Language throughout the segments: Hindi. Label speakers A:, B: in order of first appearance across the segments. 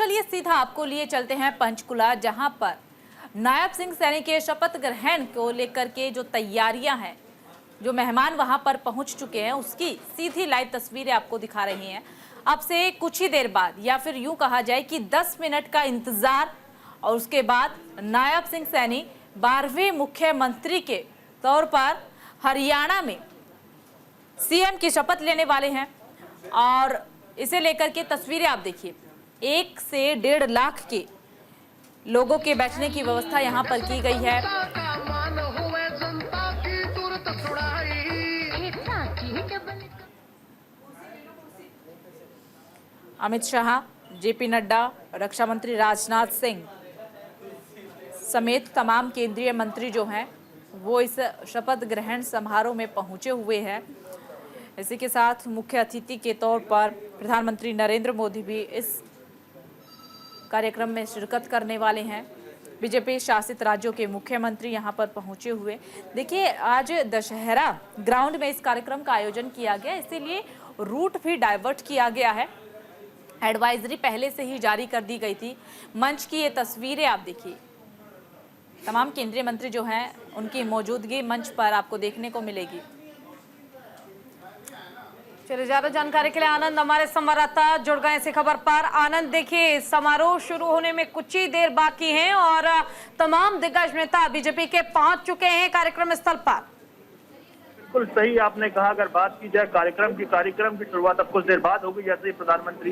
A: चलिए सीधा आपको लिए चलते हैं पंचकुला, जहां पर नायब सिंह सैनी के शपथ ग्रहण को लेकर के जो तैयारियां हैं, जो मेहमान वहां पर पहुंच चुके हैं, उसकी सीधी लाइव तस्वीरें आपको दिखा रही हैं। अब से कुछ ही देर बाद, या फिर यूं कहा जाए कि 10 मिनट का इंतजार, और उसके बाद नायब सिंह सैनी 12वें मुख्यमंत्री के तौर पर हरियाणा में सीएम की शपथ लेने वाले हैं। और इसे लेकर के तस्वीरें आप देखिए, 1 से 1.5 लाख के लोगों के बैठने की व्यवस्था यहां पर की गई है। अमित शाह, जेपी नड्डा, रक्षा मंत्री राजनाथ सिंह समेत तमाम केंद्रीय मंत्री जो हैं वो इस शपथ ग्रहण समारोह में पहुंचे हुए हैं। इसी के साथ मुख्य अतिथि के तौर पर प्रधानमंत्री नरेंद्र मोदी भी इस कार्यक्रम में शिरकत करने वाले हैं। बीजेपी शासित राज्यों के मुख्यमंत्री यहां पर पहुंचे हुए। देखिए, आज दशहरा ग्राउंड में इस कार्यक्रम का आयोजन किया गया, इसीलिए रूट भी डाइवर्ट किया गया है। एडवाइजरी पहले से ही जारी कर दी गई थी। मंच की ये तस्वीरें आप देखिए, तमाम केंद्रीय मंत्री जो हैं उनकी मौजूदगी मंच पर आपको देखने को मिलेगी। चलिए, ज्यादा जानकारी के लिए आनंद हमारे संवाददाता जुड़ गए इसी खबर पर। आनंद, देखिए समारोह शुरू होने में कुछ ही देर बाकी है और तमाम दिग्गज नेता बीजेपी के पहुंच चुके हैं कार्यक्रम स्थल पर।
B: बिल्कुल सही आपने कहा। अगर बात की जाए कार्यक्रम की शुरुआत अब कुछ देर बाद होगी, जैसे प्रधानमंत्री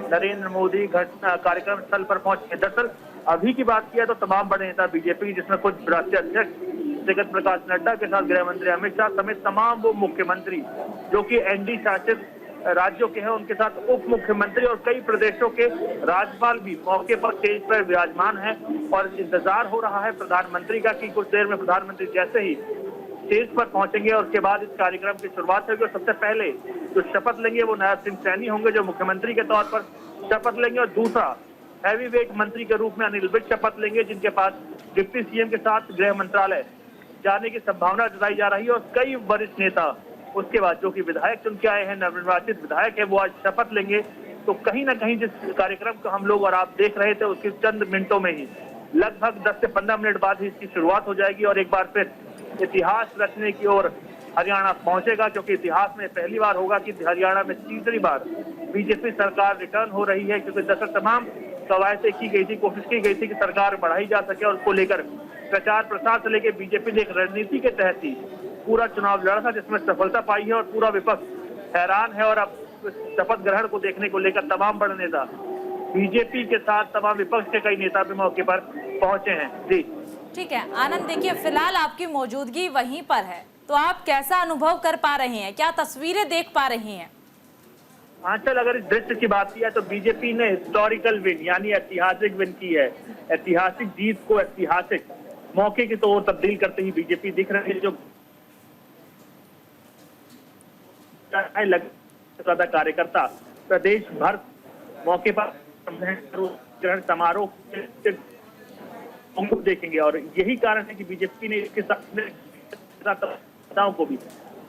B: नरेंद्र मोदी कार्यक्रम स्थल पर पहुंचे। दरअसल अभी की बात किया तो तमाम बड़े नेता बीजेपी, जिसमें खुद राष्ट्रीय अध्यक्ष जगत प्रकाश नड्डा के साथ गृह मंत्री अमित शाह समेत तमाम वो मुख्यमंत्री जो कि एनडीए शासित राज्यों के हैं, उनके साथ उप मुख्यमंत्री और कई प्रदेशों के राज्यपाल भी मौके पर स्टेज पर विराजमान हैं। और इंतजार हो रहा है प्रधानमंत्री का कि कुछ देर में प्रधानमंत्री जैसे ही स्टेज पर पहुंचेंगे और उसके बाद इस कार्यक्रम की शुरुआत होगी। और सबसे पहले जो शपथ लेंगे वो नायब सिंह सैनी होंगे, जो मुख्यमंत्री के तौर पर शपथ लेंगे। और दूसरा हैवी वेट मंत्री के रूप में अनिल विज शपथ लेंगे, जिनके पास डिप्टी सीएम के साथ गृह मंत्रालय जाने की संभावना जताई जा रही है। और कई वरिष्ठ नेता उसके बाद जो कि विधायक चुन के आए हैं, नवनिर्वाचित विधायक है, वो आज शपथ लेंगे। तो कहीं ना कहीं जिस कार्यक्रम को हम लोग और आप देख रहे थे, उसके चंद मिनटों में ही लगभग 10 से 15 मिनट बाद ही इसकी शुरुआत हो जाएगी। और एक बार फिर इतिहास रचने की ओर हरियाणा पहुंचेगा, क्योंकि इतिहास में पहली बार होगा कि हरियाणा में तीसरी बार बीजेपी सरकार रिटर्न हो रही है। क्योंकि दरअसल तमाम कवायदें की गई थी, कोशिश की गई थी कि सरकार बढ़ाई जा सके, और उसको लेकर प्रचार प्रसार से लेकर बीजेपी ने एक रणनीति के तहत ही पूरा चुनाव लड़ा था, जिसमें सफलता पाई है। और पूरा विपक्ष हैरान है। और अब शपथ ग्रहण को देखने को लेकर तमाम बड़े नेता बीजेपी के साथ तमाम विपक्ष के कई नेता भी मौके पर पहुंचे हैं। जी
A: ठीक है आनंद, देखिए फिलहाल आपकी मौजूदगी वहीं पर है, तो आप कैसा अनुभव कर पा रहे हैं, क्या तस्वीरें देख पा रही हैं?
B: आंचल, अगर इस दृश्य की बात की है तो बीजेपी ने हिस्टोरिकल विन यानी ऐतिहासिक विन की है। ऐतिहासिक जीत को ऐतिहासिक मौके की तौर तब्दील करते ही बीजेपी दिख रही है। जो ज्यादा कार्यकर्ता प्रदेश भर मौके पर ग्रहण समारोह देखेंगे। और यही कारण है कि बीजेपी ने इसके साथ को भी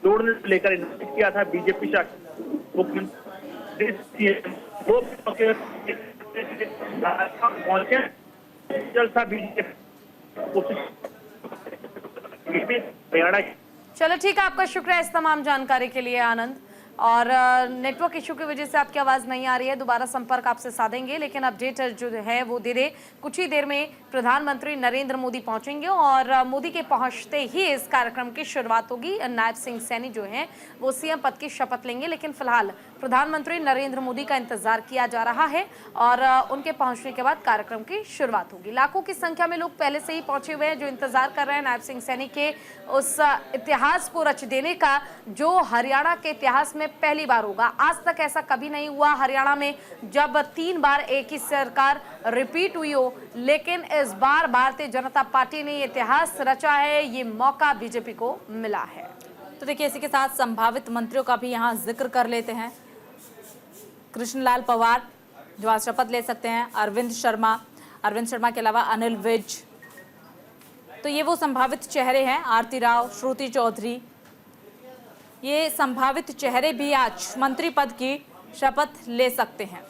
B: जोड़ने से लेकर इन्वेस्ट किया था। बीजेपी शासित मुख्यमंत्री पहुंचे जलसा बीजेपी।
A: चलो ठीक है, आपका शुक्रिया इस तमाम जानकारी के लिए आनंद। और नेटवर्क इशू की वजह से आपकी आवाज़ नहीं आ रही है, दोबारा संपर्क आपसे साधेंगे, लेकिन अपडेट जो है वो दे दे। कुछ ही देर में प्रधानमंत्री नरेंद्र मोदी पहुंचेंगे और मोदी के पहुंचते ही इस कार्यक्रम की शुरुआत होगी। नायब सिंह सैनी जो हैं वो सीएम पद की शपथ लेंगे, लेकिन फिलहाल प्रधानमंत्री नरेंद्र मोदी का इंतजार किया जा रहा है और उनके पहुंचने के बाद कार्यक्रम की शुरुआत होगी। लाखों की संख्या में लोग पहले से ही पहुंचे हुए हैं जो इंतजार कर रहे हैं नायब सिंह सैनी के उस इतिहास को रच देने का, जो हरियाणा के इतिहास में पहली बार होगा। आज तक ऐसा कभी नहीं हुआ हरियाणा में, जब 3 बार एक ही सरकार रिपीट हुई हो, लेकिन इस बार भारतीय जनता पार्टी ने इतिहास रचा है। ये मौका बीजेपी को मिला है। तो देखिए, इसी के साथ संभावित मंत्रियों का भी यहाँ जिक्र कर लेते हैं। कृष्णलाल पवार जो आज शपथ ले सकते हैं, अरविंद शर्मा के अलावा अनिल विज, तो ये वो संभावित चेहरे हैं। आरती राव, श्रुति चौधरी, ये संभावित चेहरे भी आज मंत्री पद की शपथ ले सकते हैं।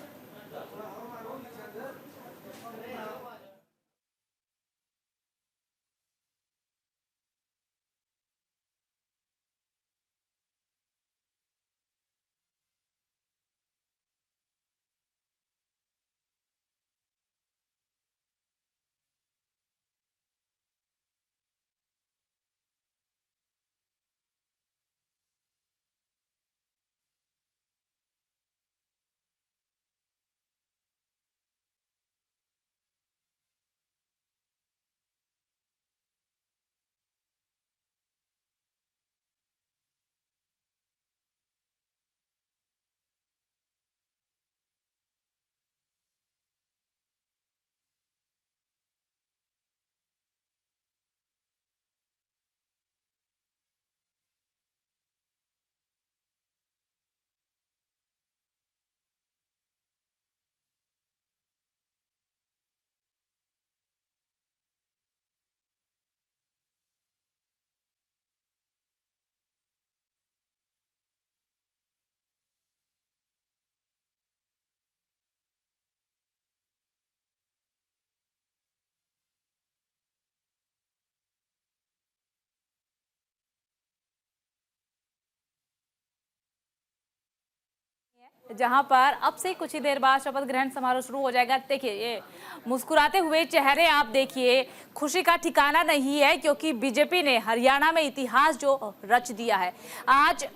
C: जहां पर अब से कुछ ही देर बाद शपथ ग्रहण समारोह शुरू हो जाएगा। देखिए ये मुस्कुराते हुए चेहरे आप देखिए, खुशी का ठिकाना नहीं है, क्योंकि बीजेपी ने हरियाणा में इतिहास जो रच दिया है। आज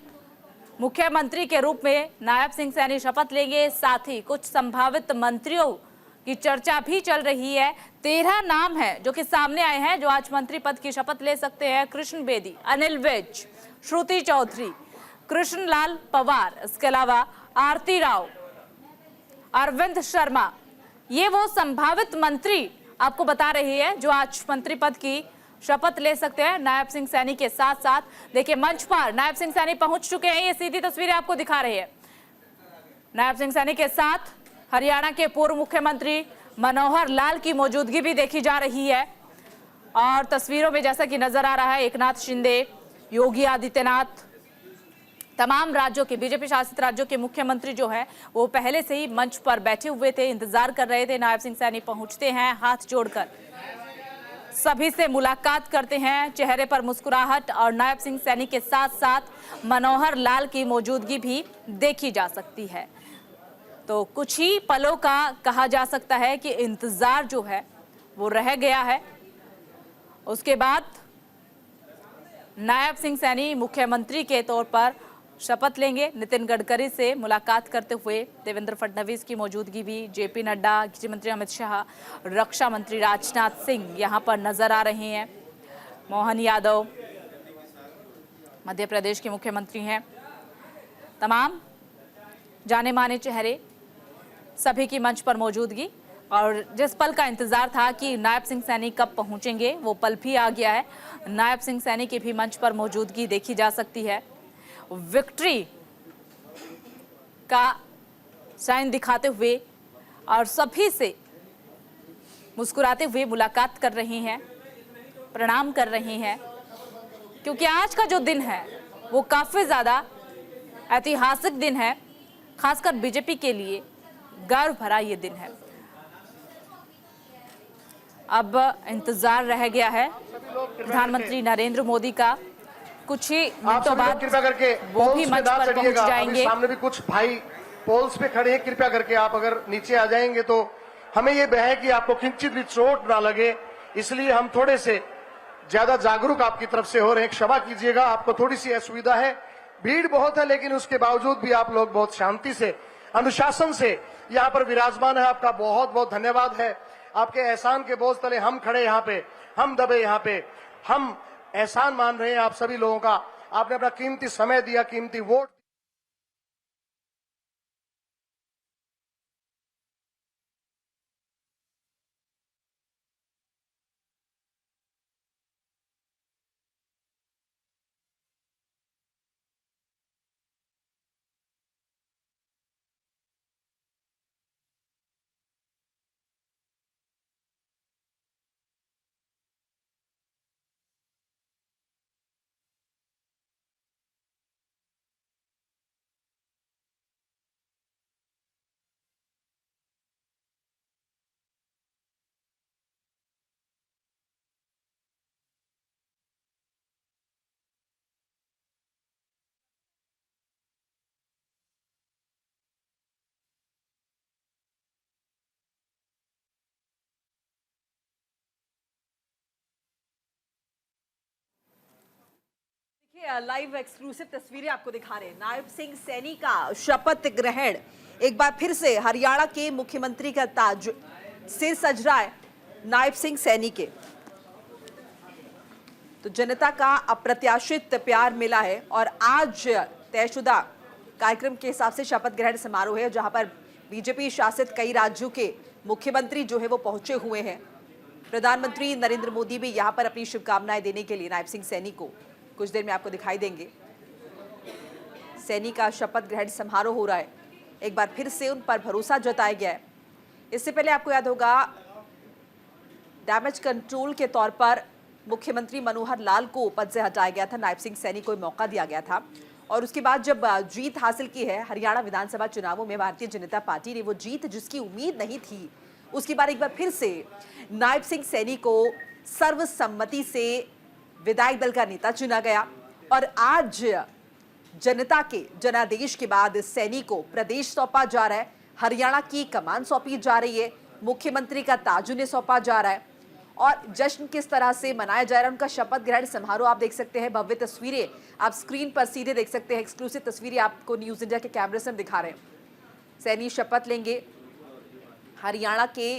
C: मुख्यमंत्री के रूप में नायब सिंह सैनी शपथ लेंगे, साथ ही कुछ संभावित मंत्रियों की चर्चा भी चल रही है। 13 नाम है जो कि सामने आए हैं जो आज मंत्री पद की शपथ ले सकते हैं। कृष्ण बेदी, अनिल विज, श्रुति चौधरी, कृष्णलाल पवार, इसके अलावा आरती राव, अरविंद शर्मा, ये वो संभावित मंत्री आपको बता रही है जो आज मंत्री पद की शपथ ले सकते हैं नायब सिंह सैनी के साथ साथ। देखिए मंच पर नायब सिंह सैनी पहुंच चुके हैं, ये सीधी तस्वीरें आपको दिखा रहे हैं। नायब सिंह सैनी के साथ हरियाणा के पूर्व मुख्यमंत्री मनोहर लाल की मौजूदगी भी देखी जा रही है। और तस्वीरों में जैसा कि नजर आ रहा है, एकनाथ शिंदे, योगी आदित्यनाथ, तमाम राज्यों के बीजेपी शासित राज्यों के मुख्यमंत्री जो है वो पहले से ही मंच पर बैठे हुए थे, इंतजार कर रहे थे। नायब सिंह सैनी पहुंचते हैं, हाथ जोड़कर सभी से मुलाकात करते हैं, चेहरे पर मुस्कुराहट, और नायब सिंह सैनी के साथ साथ मनोहर लाल की मौजूदगी भी देखी जा सकती है। तो कुछ ही पलों का कहा जा सकता है कि इंतजार जो है वो रह गया है। उसके बाद नायब सिंह सैनी मुख्यमंत्री के तौर पर शपथ लेंगे। नितिन गडकरी से मुलाकात करते हुए देवेंद्र फडणवीस की मौजूदगी भी, जेपी नड्डा, गृह मंत्री अमित शाह, रक्षा मंत्री राजनाथ सिंह यहां पर नजर आ रहे हैं। मोहन यादव मध्य प्रदेश के मुख्यमंत्री हैं। तमाम जाने माने चेहरे, सभी की मंच पर मौजूदगी। और जिस पल का इंतजार था कि नायब सिंह सैनी कब पहुंचेंगे, वो पल भी आ गया है। नायब सिंह सैनी की भी मंच पर मौजूदगी देखी जा सकती है। विक्ट्री का साइन दिखाते हुए और सभी से मुस्कुराते हुए मुलाकात कर रहे हैं, प्रणाम कर रहे हैं, क्योंकि आज का जो दिन है वो काफी ज्यादा ऐतिहासिक दिन है, खासकर बीजेपी के लिए गर्व भरा ये दिन है। अब इंतजार रह गया है प्रधानमंत्री नरेंद्र मोदी का। कुछ ही मिनटों बाद
D: कृपया करके
C: वो भी मंच पर पहुंच जाएंगे।
D: सामने भी कुछ भाई पोल्स पे खड़े हैं, कृपया करके आप अगर नीचे आ जाएंगे तो हमें ये है कि आपको किंचित भी चोट ना लगे, इसलिए हम थोड़े से ज्यादा जागरूक आपकी तरफ से हो रहे हैं। क्षमा कीजिएगा, आपको थोड़ी सी असुविधा है, भीड़ बहुत है, लेकिन उसके बावजूद भी आप लोग बहुत शांति से, अनुशासन से यहाँ पर विराजमान है। आपका बहुत बहुत धन्यवाद है। आपके एहसान के बोझ तले हम खड़े, यहाँ पे हम दबे, यहाँ पे हम एहसान मान रहे हैं आप सभी लोगों का। आपने अपना कीमती समय दिया, कीमती वोट।
E: लाइव एक्सक्लूसिव तस्वीरें आपको दिखा रहे हैं। नायब सिंह सैनी का शपथ ग्रहण, एक बार फिर से हरियाणा के मुख्यमंत्री का ताज सिर सज रहा है नायब सिंह सैनी के। तो जनता का अप्रत्याशित प्यार मिला है और आज तयशुदा कार्यक्रम के हिसाब से शपथ ग्रहण समारोह है, जहां पर बीजेपी शासित कई राज्यों के मुख्यमंत्री जो है वो पहुंचे हुए हैं। प्रधानमंत्री नरेंद्र मोदी भी यहां पर अपनी शुभकामनाएं देने के लिए नायब सिंह सैनी को कुछ देर में आपको दिखाई देंगे। सैनी का शपथ ग्रहण समारोह हो रहा है, एक बार फिर से उन पर भरोसा जताया गया है। इससे पहले आपको याद होगा डैमेज कंट्रोल के तौर पर मुख्यमंत्री मनोहर लाल को पद से हटाया गया था, नायब सिंह सैनी को मौका दिया गया था। और उसके बाद जब जीत हासिल की है हरियाणा विधानसभा चुनावों में भारतीय जनता पार्टी ने, वो जीत जिसकी उम्मीद नहीं थी, उसके बाद एक बार फिर से नायब सिंह सैनी को सर्वसम्मति से विधायक दल का नेता चुना गया। और आज जनता के जनादेश के बाद सैनी को प्रदेश सौंपा जा रहा है, हरियाणा की कमान सौंपी जा रही है, मुख्यमंत्री का ताज उन्हें सौंपा जा रहा है और जश्न किस तरह से मनाया जा रहा है, उनका शपथ ग्रहण समारोह आप देख सकते हैं। भव्य तस्वीरें आप स्क्रीन पर सीधे देख सकते हैं, एक्सक्लूसिव तस्वीरें आपको न्यूज इंडिया के कैमरे से हम दिखा रहे हैं। सैनी शपथ लेंगे हरियाणा के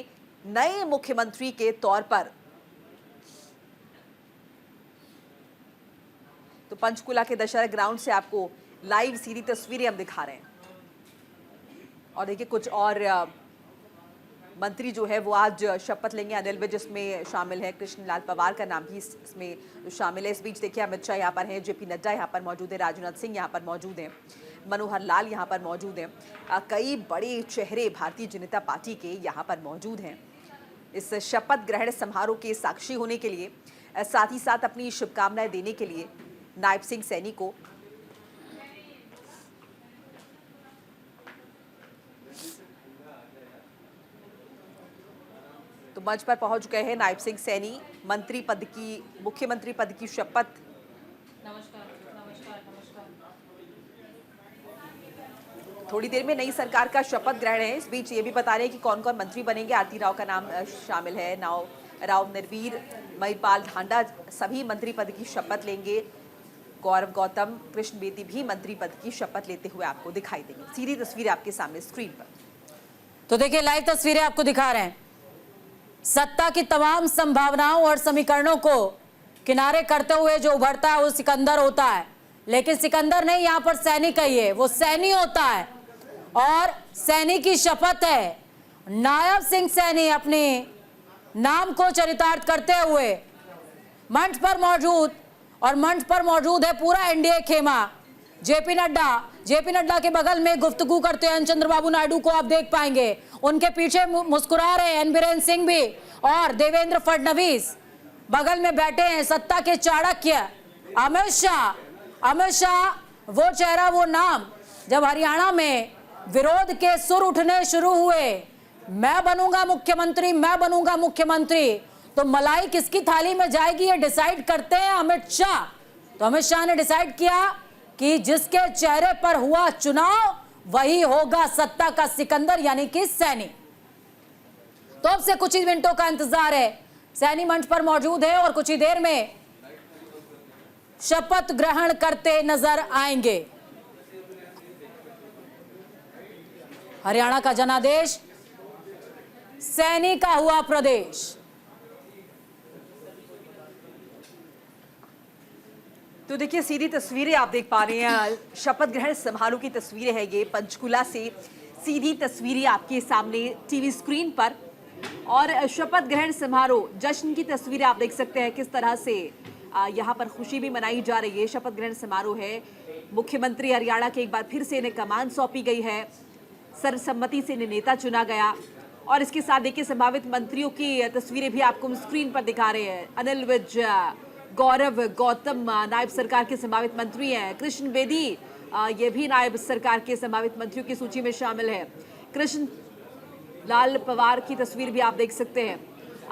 E: नए मुख्यमंत्री के तौर पर। तो पंचकुला के दशहरा ग्राउंड से आपको लाइव सीधी तस्वीरें हम दिखा रहे हैं और देखिए कुछ और मंत्री जो है वो आज शपथ लेंगे। अनिल विज इसमें शामिल है, कृष्ण लाल पवार का नाम भी इसमें शामिल है। इस बीच देखिए अमित शाह यहाँ पर हैं, जेपी नड्डा यहाँ पर मौजूद है, राजनाथ सिंह यहाँ पर मौजूद हैं, मनोहर लाल यहाँ पर मौजूद हैं। कई बड़े चेहरे भारतीय जनता पार्टी के यहाँ पर मौजूद हैं इस शपथ ग्रहण समारोह के साक्षी होने के लिए, साथ ही साथ अपनी शुभकामनाएं देने के लिए नायब सिंह सैनी को। तो मंच पर पहुंच गए हैं नायब सिंह सैनी, मुख्यमंत्री पद की शपथ। थोड़ी देर में नई सरकार का शपथ ग्रहण है। इस बीच ये भी बता रहे हैं कि कौन कौन मंत्री बनेंगे। आरती राव का नाम शामिल है, राव नरवीर, महिपाल ढांडा सभी मंत्री पद की शपथ लेंगे। गौरव गौतम, कृष्ण बेदी भी मंत्री पद की शपथ लेते हुए आपको दिखाई देंगे। सीधी तस्वीर आपके सामने स्क्रीन पर।
C: तो देखिए लाइव तस्वीरें आपको दिखा रहे हैं। सत्ता की तमाम संभावनाओं और समीकरणों को किनारे करते हुए जो उभरता है वो सिकंदर होता है, लेकिन सिकंदर नहीं, यहाँ पर सैनी कहिए, वो सैनी होता है और सैनी की शपथ है। नायब सिंह सैनी अपने नाम को चरितार्थ करते हुए मंच पर मौजूद, और मंच पर मौजूद है पूरा एनडीए खेमा। जेपी नड्डा के बगल में गुफ्तगू करते हैं चंद्रबाबू नायडू को आप देख पाएंगे। उनके पीछे मुस्कुरा रहे एन बीरेन सिंह भी और देवेंद्र फडणवीस बगल में बैठे हैं। सत्ता के चाणक्य अमित शाह, वो चेहरा, वो नाम, जब हरियाणा में विरोध के सुर उठने शुरू हुए, मैं बनूंगा मुख्यमंत्री, तो मलाई किसकी थाली में जाएगी ये डिसाइड करते हैं अमित शाह। तो अमित शाह ने डिसाइड किया कि जिसके चेहरे पर हुआ चुनाव वही होगा सत्ता का सिकंदर, यानी कि सैनी। तो अब से कुछ ही मिनटों का इंतजार है। सैनी मंच पर मौजूद है और कुछ ही देर में शपथ ग्रहण करते नजर आएंगे। हरियाणा का जनादेश, सैनी का हुआ प्रदेश।
E: तो देखिए सीधी तस्वीरें आप देख पा रहे हैं, शपथ ग्रहण समारोह की तस्वीरें हैं ये, पंचकुला से सीधी तस्वीरें आपके सामने टीवी स्क्रीन पर। और शपथ ग्रहण समारोह, जश्न की तस्वीरें आप देख सकते हैं किस तरह से यहाँ पर खुशी भी मनाई जा रही है। शपथ ग्रहण समारोह है, मुख्यमंत्री हरियाणा के एक बार फिर से इन्हें कमान सौंपी गई है, सर्वसम्मति से इन्हें नेता चुना गया। और इसके साथ देखिए संभावित मंत्रियों की तस्वीरें भी आपको स्क्रीन पर दिखा रहे हैं। अनिल विज, गौरव गौतम नायब सरकार के संभावित मंत्री हैं। कृष्ण बेदी ये भी नायब सरकार के संभावित मंत्रियों की सूची में शामिल है। कृष्ण लाल पवार की तस्वीर भी आप देख सकते हैं।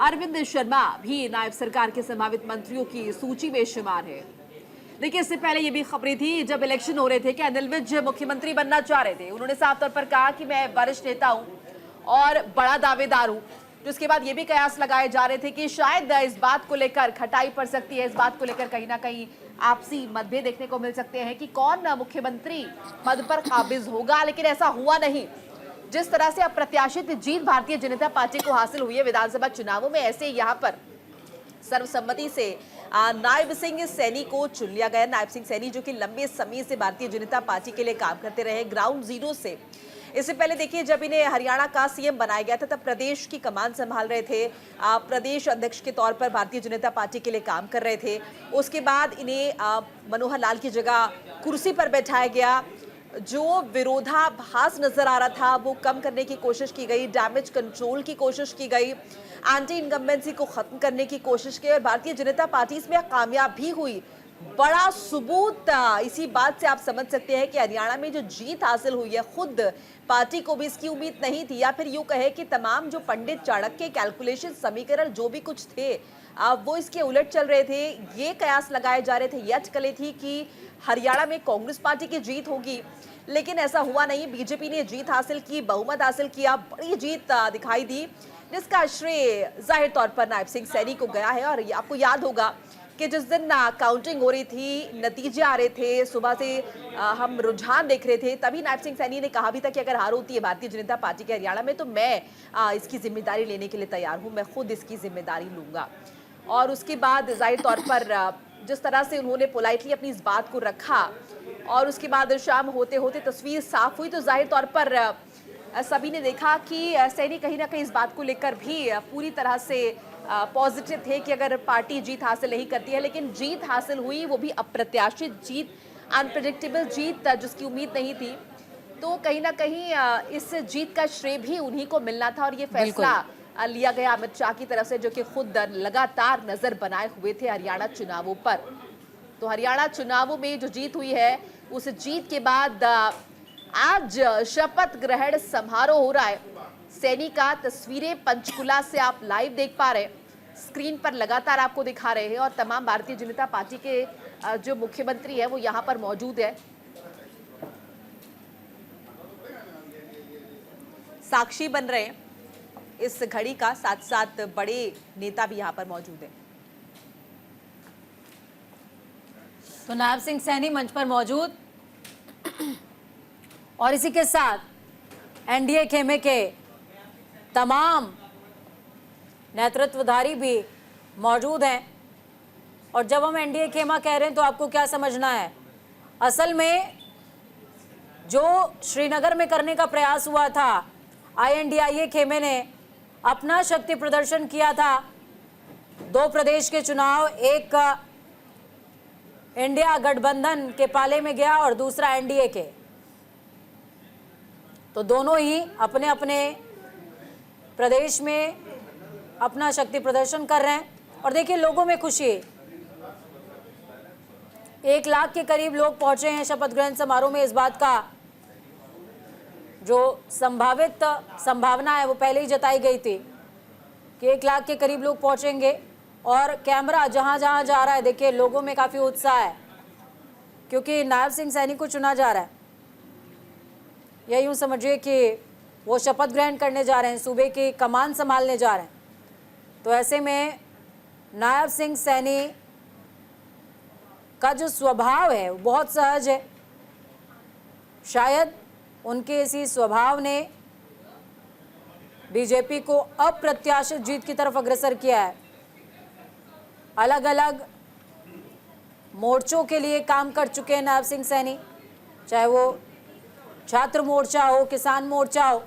E: अरविंद शर्मा भी नायब सरकार के संभावित मंत्रियों की सूची में शुमार है। देखिए इससे पहले ये भी खबरें थी जब इलेक्शन हो रहे थे कि अनिल विज मुख्यमंत्री बनना चाह रहे थे। उन्होंने साफ तौर पर कहा कि मैं वरिष्ठ नेता हूं और बड़ा दावेदार हूं। जिसके बाद ये भी कयास लगाए जा रहे थे कि शायद इस बात को लेकर खटाई पड़ सकती है, इस बात को लेकर कहीं ना कहीं आपसी मतभेद देखने को मिल सकते हैं कि कौन मुख्यमंत्री पद पर काबिज होगा। लेकिन ऐसा हुआ नहीं। जिस तरह से अप्रत्याशित जीत भारतीय जनता पार्टी को हासिल हुई है विधानसभा चुनावों में, ऐसे यहाँ पर सर्वसम्मति से नायब सिंह सैनी को चुन लिया गया। नायब सिंह सैनी जो कि लंबे समय से भारतीय जनता पार्टी के लिए काम करते रहे, ग्राउंड जीरो से। इससे पहले देखिए जब इन्हें हरियाणा का सीएम बनाया गया था तब प्रदेश की कमान संभाल रहे थे, प्रदेश अध्यक्ष के तौर पर भारतीय जनता पार्टी के लिए काम कर रहे थे। उसके बाद इन्हें मनोहर लाल की जगह कुर्सी पर बैठाया गया। जो विरोधाभास नजर आ रहा था वो कम करने की कोशिश की गई, डैमेज कंट्रोल की कोशिश की गई, एंटी इनकम्बेंसी को खत्म करने की कोशिश की और भारतीय जनता पार्टी इसमें कामयाब भी हुई। बड़ा सबूत इसी बात से आप समझ सकते हैं कि हरियाणा में जो जीत हासिल हुई है, खुद पार्टी को भी इसकी उम्मीद नहीं थी, या फिर यूं कहे कि तमाम जो पंडित चाणक्य कैलकुलेशन समीकरण जो भी कुछ थे वो इसके उलट चल रहे थे। ये कयास लगाए जा रहे थे, ये अटकलें थी कि हरियाणा में कांग्रेस पार्टी की जीत होगी, लेकिन ऐसा हुआ नहीं। बीजेपी ने जीत हासिल की, बहुमत हासिल किया, बड़ी जीत दिखाई दी, जिसका श्रेय जाहिर तौर पर नायब सिंह सैनी को गया है। और आपको याद होगा कि जिस दिन काउंटिंग हो रही थी, नतीजे आ रहे थे, सुबह से हम रुझान देख रहे थे, तभी नायब सिंह सैनी ने कहा भी था कि अगर हार होती है भारतीय जनता पार्टी के हरियाणा में तो मैं इसकी जिम्मेदारी लेने के लिए तैयार हूं, मैं खुद इसकी जिम्मेदारी लूंगा। और उसके बाद जाहिर तौर पर जिस तरह से उन्होंने पोलाइटली अपनी इस बात को रखा और उसके बाद शाम होते होते तस्वीर साफ हुई, तो जाहिर तौर पर सभी ने देखा कि सैनी कहीं ना कहीं इस बात को लेकर भी पूरी तरह से पॉजिटिव थे कि अगर पार्टी जीत हासिल नहीं करती है, लेकिन जीत हासिल हुई, वो भी अप्रत्याशित जीत, अनप्रेडिक्टेबल जीत, जिसकी उम्मीद नहीं थी। तो कहीं ना कहीं इस जीत का श्रेय भी उन्हीं को मिलना था। और ये फैसला लिया गया अमित शाह की तरफ से, जो कि खुद लगातार नजर बनाए हुए थे हरियाणा चुनावों पर। तो हरियाणा चुनावों में जो जीत हुई है, उस जीत के बाद आज शपथ ग्रहण समारोह हो रहा है सैनी का। तस्वीरें पंचकुला से आप लाइव देख पा रहे हैं, स्क्रीन पर लगातार आपको दिखा रहे हैं, और तमाम भारतीय जनता पार्टी के जो मुख्यमंत्री है वो यहाँ पर मौजूद है। साक्षी बन रहे हैं इस घड़ी का, साथ साथ बड़े नेता भी यहाँ पर मौजूद हैं।
C: तो नायब सिंह सैनी मंच पर मौजूद, और इसी के साथ एनडीए खेमे के तमाम नेतृत्वधारी भी मौजूद हैं। और जब हम एनडीए खेमा कह रहे हैं तो आपको क्या समझना है, असल में जो श्रीनगर में करने का प्रयास हुआ था, आईएनडीआईए खेमे ने अपना शक्ति प्रदर्शन किया था। 2 प्रदेश के चुनाव, एक इंडिया गठबंधन के पाले में गया और दूसरा एनडीए के, तो दोनों ही अपने अपने प्रदेश में अपना शक्ति प्रदर्शन कर रहे हैं। और देखिए लोगों में खुशी, 1 लाख के करीब लोग पहुंचे हैं शपथ ग्रहण समारोह में। इस बात का जो संभावित संभावना है वो पहले ही जताई गई थी कि 1 लाख के करीब लोग पहुंचेंगे। और कैमरा जहां जहां जा रहा है, देखिए लोगों में काफ़ी उत्साह है, क्योंकि नायब सिंह सैनी को चुना जा रहा है। या यूँ समझिए कि वो शपथ ग्रहण करने जा रहे हैं, सूबे की कमान संभालने जा रहे हैं। तो ऐसे में नायब सिंह सैनी का जो स्वभाव है वो बहुत सहज है। शायद उनके इसी स्वभाव ने बीजेपी को अप्रत्याशित जीत की तरफ अग्रसर किया है। अलग अलग मोर्चों के लिए काम कर चुके हैं नायब सिंह सैनी, चाहे वो छात्र मोर्चा हो, किसान मोर्चा हो,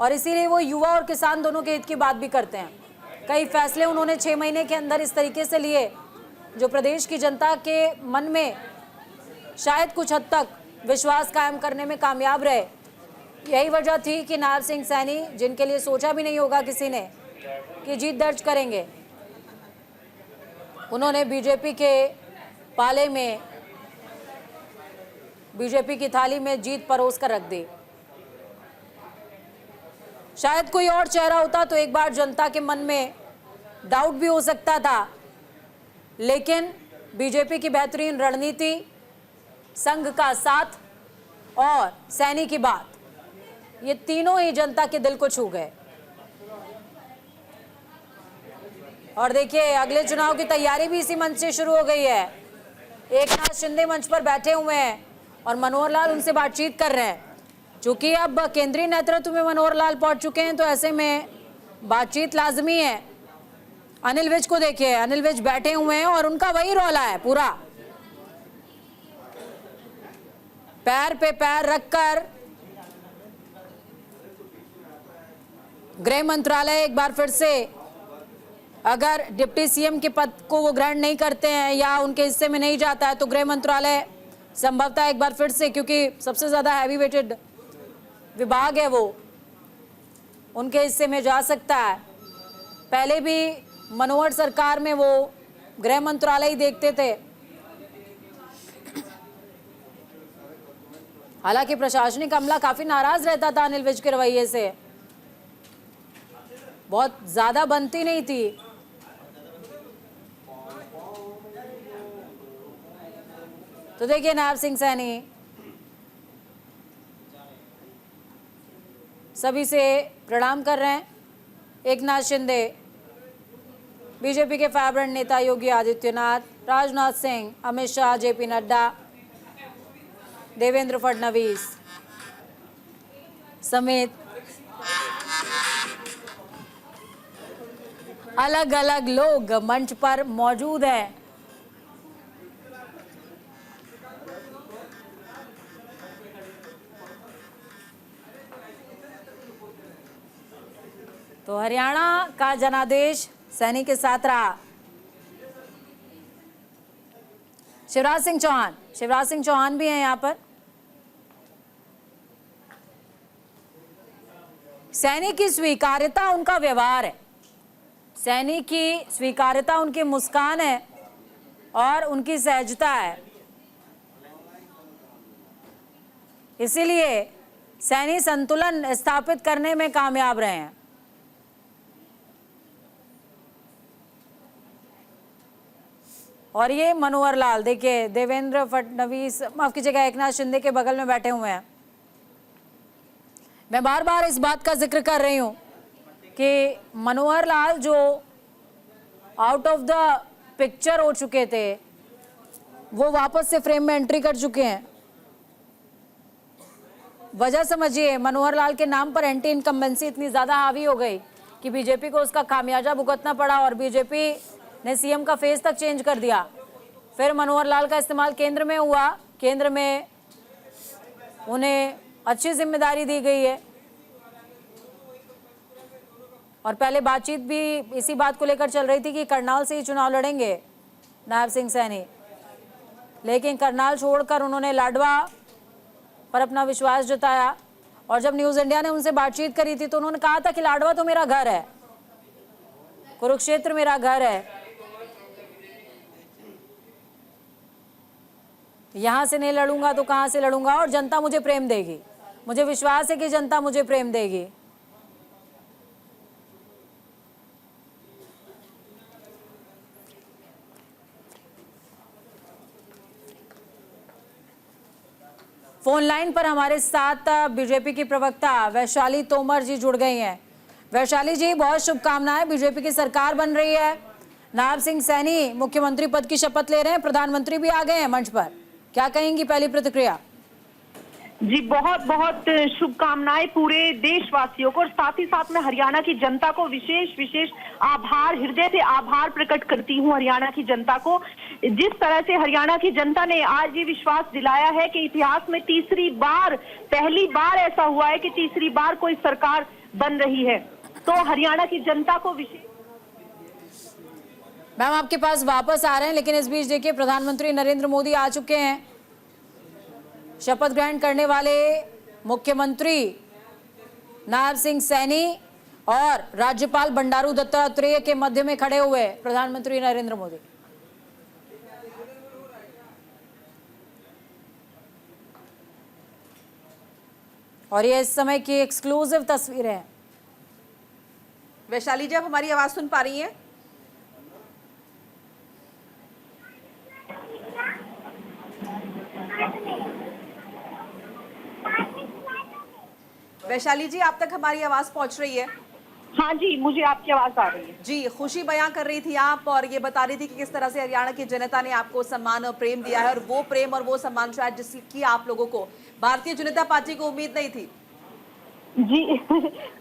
C: और इसीलिए वो युवा और किसान दोनों के हित की बात भी करते हैं। कई फैसले उन्होंने 6 महीने के अंदर इस तरीके से लिए जो प्रदेश की जनता के मन में शायद कुछ हद तक विश्वास कायम करने में कामयाब रहे। यही वजह थी कि नायब सिंह सैनी, जिनके लिए सोचा भी नहीं होगा किसी ने कि जीत दर्ज करेंगे, उन्होंने बीजेपी के पाले में, बीजेपी की थाली में जीत परोस कर रख दी। शायद कोई और चेहरा होता तो एक बार जनता के मन में डाउट भी हो सकता था, लेकिन बीजेपी की बेहतरीन रणनीति, संघ का साथ और सैनी की बात, ये तीनों ही जनता के दिल को छू गए। और देखिए अगले चुनाव की तैयारी भी इसी मंच से शुरू हो गई है। एकनाथ शिंदे मंच पर बैठे हुए हैं और मनोहर लाल उनसे बातचीत कर रहे हैं। चूंकि अब केंद्रीय नेतृत्व में मनोहर लाल पहुंच चुके हैं तो ऐसे में बातचीत लाजमी है। अनिल विज को देखिए, अनिल विज बैठे हुए हैं और उनका वही रौला है, पूरा पैर पे पैर रखकर गृह मंत्रालय एक बार फिर से, अगर डिप्टी सीएम के पद को वो ग्रहण नहीं करते हैं या उनके हिस्से में नहीं जाता है तो गृह मंत्रालय संभवतः एक बार फिर से, क्योंकि सबसे ज़्यादा हैवी वेटेड विभाग है वो, उनके हिस्से में जा सकता है। पहले भी मनोहर सरकार में वो गृह मंत्रालय ही देखते थे। हालांकि प्रशासनिक अमला काफी नाराज रहता था अनिल विज के रवैये से, बहुत ज्यादा बनती नहीं थी। तो देखिए नायब सिंह सैनी सभी से प्रणाम कर रहे हैं। एकनाथ शिंदे, बीजेपी के फैब्रेंट नेता योगी आदित्यनाथ, राजनाथ सिंह, अमित शाह, जेपी नड्डा, देवेंद्र फडणवीस समेत अलग अलग लोग मंच पर मौजूद हैं। तो हरियाणा का जनादेश सैनी के साथ रहा। शिवराज सिंह चौहान भी हैं यहाँ पर। सैनी की स्वीकार्यता उनका व्यवहार है, सैनी की स्वीकार्यता उनकी मुस्कान है और उनकी सहजता है। इसीलिए सैनी संतुलन स्थापित करने में कामयाब रहे हैं। और ये मनोहर लाल, देखिए देवेंद्र फडणवीस, माफ कीजिएगा, एकनाथ शिंदे के बगल में बैठे हुए हैं। मैं बार बार इस बात का जिक्र कर रही हूं कि मनोहर लाल जो आउट ऑफ द पिक्चर हो चुके थे, वो वापस से फ्रेम में एंट्री कर चुके हैं। वजह समझिए, मनोहर लाल के नाम पर एंटी इनकम्बेंसी इतनी ज्यादा हावी हो गई कि बीजेपी को उसका खामियाजा भुगतना पड़ा और बीजेपी ने सीएम का फेस तक चेंज कर दिया। फिर मनोहर लाल का इस्तेमाल केंद्र में हुआ, केंद्र में उन्हें अच्छी जिम्मेदारी दी गई है। और पहले बातचीत भी इसी बात को लेकर चल रही थी कि करनाल से ही चुनाव लड़ेंगे नायब सिंह सैनी, लेकिन करनाल छोड़कर उन्होंने लाडवा पर अपना विश्वास जताया। और जब न्यूज़ इंडिया ने उनसे बातचीत करी थी तो उन्होंने कहा था कि लाडवा तो मेरा घर है, कुरुक्षेत्र मेरा घर है, यहां से नहीं लड़ूंगा तो कहां से लड़ूंगा, और जनता मुझे प्रेम देगी, मुझे विश्वास है कि जनता मुझे प्रेम देगी। फोन लाइन पर हमारे साथ बीजेपी की प्रवक्ता वैशाली तोमर जी जुड़ गई हैं। वैशाली जी, बहुत शुभकामनाएं, बीजेपी की सरकार बन रही है, नायब सिंह सैनी मुख्यमंत्री पद की शपथ ले रहे हैं, प्रधानमंत्री भी आ गए हैं मंच पर, क्या कहेंगी पहली प्रतिक्रिया?
F: जी बहुत बहुत शुभकामनाएं पूरे देशवासियों को और साथ ही साथ मैं हरियाणा की जनता को विशेष आभार, हृदय से आभार प्रकट करती हूं हरियाणा की जनता को। जिस तरह से हरियाणा की जनता ने आज ये विश्वास दिलाया है कि इतिहास में पहली बार ऐसा हुआ है कि तीसरी बार कोई सरकार बन रही है, तो हरियाणा की जनता को विशेष।
C: मैम आपके पास वापस आ रहे हैं, लेकिन इस बीच देखिए प्रधानमंत्री नरेंद्र मोदी आ चुके हैं। शपथ ग्रहण करने वाले मुख्यमंत्री नायब सिंह सैनी और राज्यपाल बंडारू दत्तात्रेय के मध्य में खड़े हुए प्रधानमंत्री नरेंद्र मोदी। और ये इस समय की एक्सक्लूसिव तस्वीरें हैं।
E: वैशाली जी, आप हमारी आवाज सुन पा रही हैं? वैशाली जी, आप तक हमारी आवाज पहुंच रही है?
F: हाँ जी, मुझे आपकी आवाज आ रही है।
E: जी, खुशी बयां कर रही थी आप और ये बता रही थी कि किस तरह से हरियाणा की जनता ने आपको सम्मान और प्रेम दिया है, और वो प्रेम और वो सम्मान शायद जिसकी आप लोगों को भारतीय जनता पार्टी को उम्मीद नहीं थी।
F: जी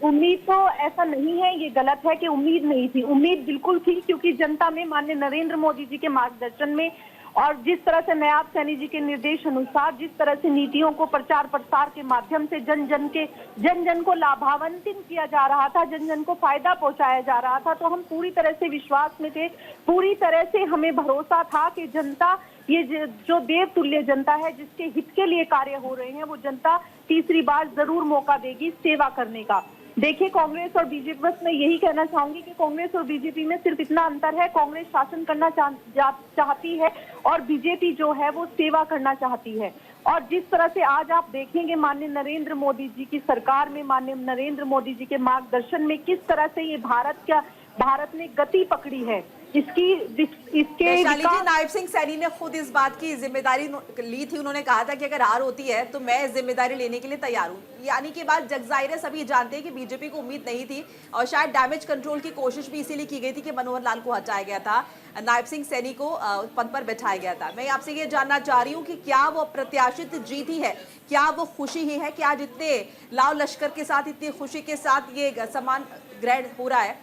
F: उम्मीद तो ऐसा नहीं है, ये गलत है कि उम्मीद नहीं थी, उम्मीद बिल्कुल थी, क्योंकि जनता में माननीय नरेंद्र मोदी जी के मार्गदर्शन में और जिस तरह से नायब सैनी जी के निर्देश अनुसार जिस तरह से नीतियों को प्रचार प्रसार के माध्यम से जन जन को लाभान्वित किया जा रहा था, जन जन को फायदा पहुंचाया जा रहा था, तो हम पूरी तरह से विश्वास में थे, पूरी तरह से हमें भरोसा था कि जनता, ये जो देवतुल्य जनता है जिसके हित के लिए कार्य हो रहे हैं, वो जनता तीसरी बार जरूर मौका देगी सेवा करने का। देखिए, कांग्रेस और बीजेपी, बस मैं यही कहना चाहूंगी कि कांग्रेस और बीजेपी में सिर्फ इतना अंतर है, कांग्रेस शासन करना चाहती है और बीजेपी जो है वो सेवा करना चाहती है। और जिस तरह से आज आप देखेंगे माननीय नरेंद्र मोदी जी की सरकार में, माननीय नरेंद्र मोदी जी के मार्गदर्शन में किस तरह से ये भारत ने गति पकड़ी है, इसके
E: वैशाली जी, नायब सिंह सैनी ने खुद इस बात की जिम्मेदारी ली थी। उन्होंने कहा था कि अगर हार होती है तो मैं जिम्मेदारी लेने के लिए तैयार हूं। यानी कि बात जगजाहिर है, सभी जानते हैं कि बीजेपी को उम्मीद नहीं थी और शायद डैमेज कंट्रोल की कोशिश भी इसीलिए की गई थी कि मनोहर लाल को हटाया गया था, नायब सिंह सैनी को पद पर बैठाया गया था। मैं आपसे ये जानना चाह रही हूँ कि क्या वो अप्रत्याशित जीत ही है, क्या वो खुशी ही है कि आज इतने लाव लश्कर के साथ, इतनी खुशी के साथ ये सम्मान ग्रहण हो रहा है,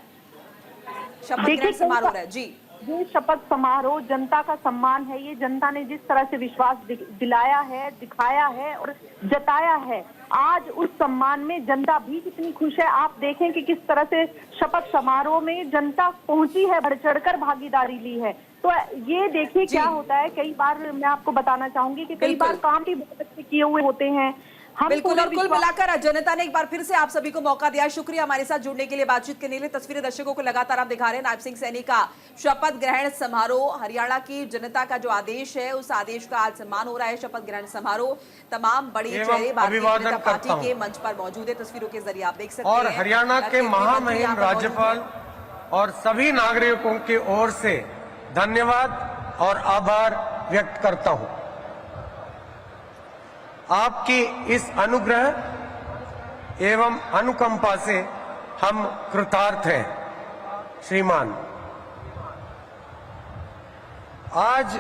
E: शपथ ग्रहण समारोह हो रहा है? जी,
F: ये शपथ समारोह जनता का सम्मान है। ये जनता ने जिस तरह से विश्वास दिलाया है, दिखाया है और जताया है, आज उस सम्मान में जनता भी कितनी खुश है। आप देखें कि किस तरह से शपथ समारोह में जनता पहुंची है, बढ़ चढ़कर भागीदारी ली है। तो ये देखिए क्या होता है, कई बार मैं आपको बताना चाहूंगी कि कई बार काम भी बहुत अच्छे किए हुए होते हैं।
E: बिल्कुल, और कुल मिलाकर जनता ने एक बार फिर से आप सभी को मौका दिया। शुक्रिया हमारे साथ जुड़ने के लिए, बातचीत करने के लिए। तस्वीरें दर्शकों को लगातार आप दिखा रहे हैं नायब सिंह सैनी का शपथ ग्रहण समारोह। हरियाणा की जनता का जो आदेश है, उस आदेश का आज सम्मान हो रहा है। शपथ ग्रहण समारोह, तमाम बड़ी चेहरे भारतीय जनता पार्टी के मंच पर मौजूद है। तस्वीरों के जरिए आप देख सकते हैं।
G: और हरियाणा के महामहिम राज्यपाल और सभी नागरिकों की ओर से धन्यवाद और आभार व्यक्त करता हूं। आपकी इस अनुग्रह एवं अनुकंपा से हम कृतार्थ हैं श्रीमान। आज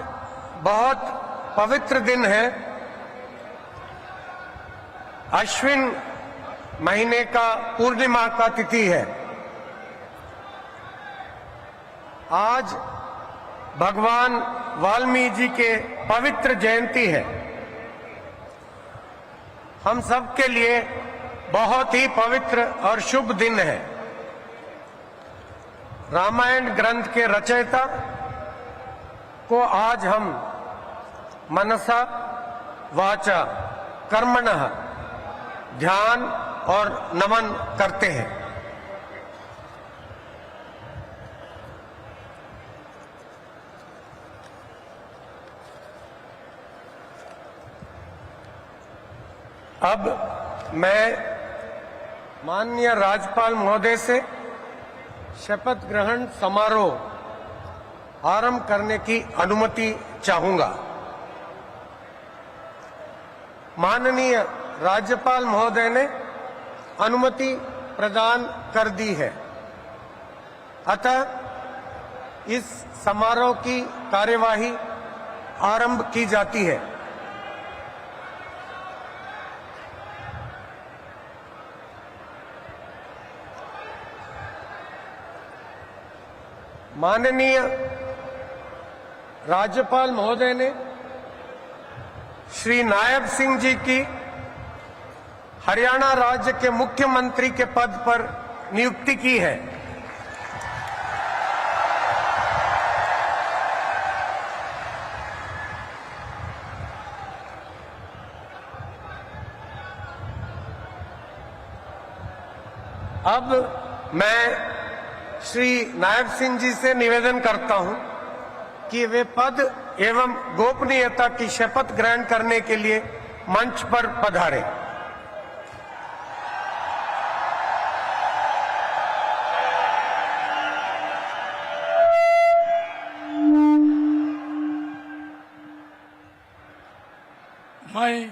G: बहुत पवित्र दिन है। अश्विन महीने का पूर्णिमा का तिथि है। आज भगवान वाल्मीकि जी के पवित्र जयंती है। हम सब के लिए बहुत ही पवित्र और शुभ दिन है। रामायण ग्रंथ के रचयिता को आज हम मनसा वाचा कर्मणः ध्यान और नमन करते हैं। अब मैं माननीय राज्यपाल महोदय से शपथ ग्रहण समारोह आरंभ करने की अनुमति चाहूंगा। माननीय राज्यपाल महोदय ने अनुमति प्रदान कर दी है, अतः इस समारोह की कार्यवाही आरंभ की जाती है। माननीय राज्यपाल महोदय ने श्री नायब सिंह जी की हरियाणा राज्य के मुख्यमंत्री के पद पर नियुक्ति की है। अब मैं श्री नायब सिंह जी से निवेदन करता हूं कि वे पद एवं गोपनीयता की शपथ ग्रहण करने के लिए मंच पर पधारें।
H: मैं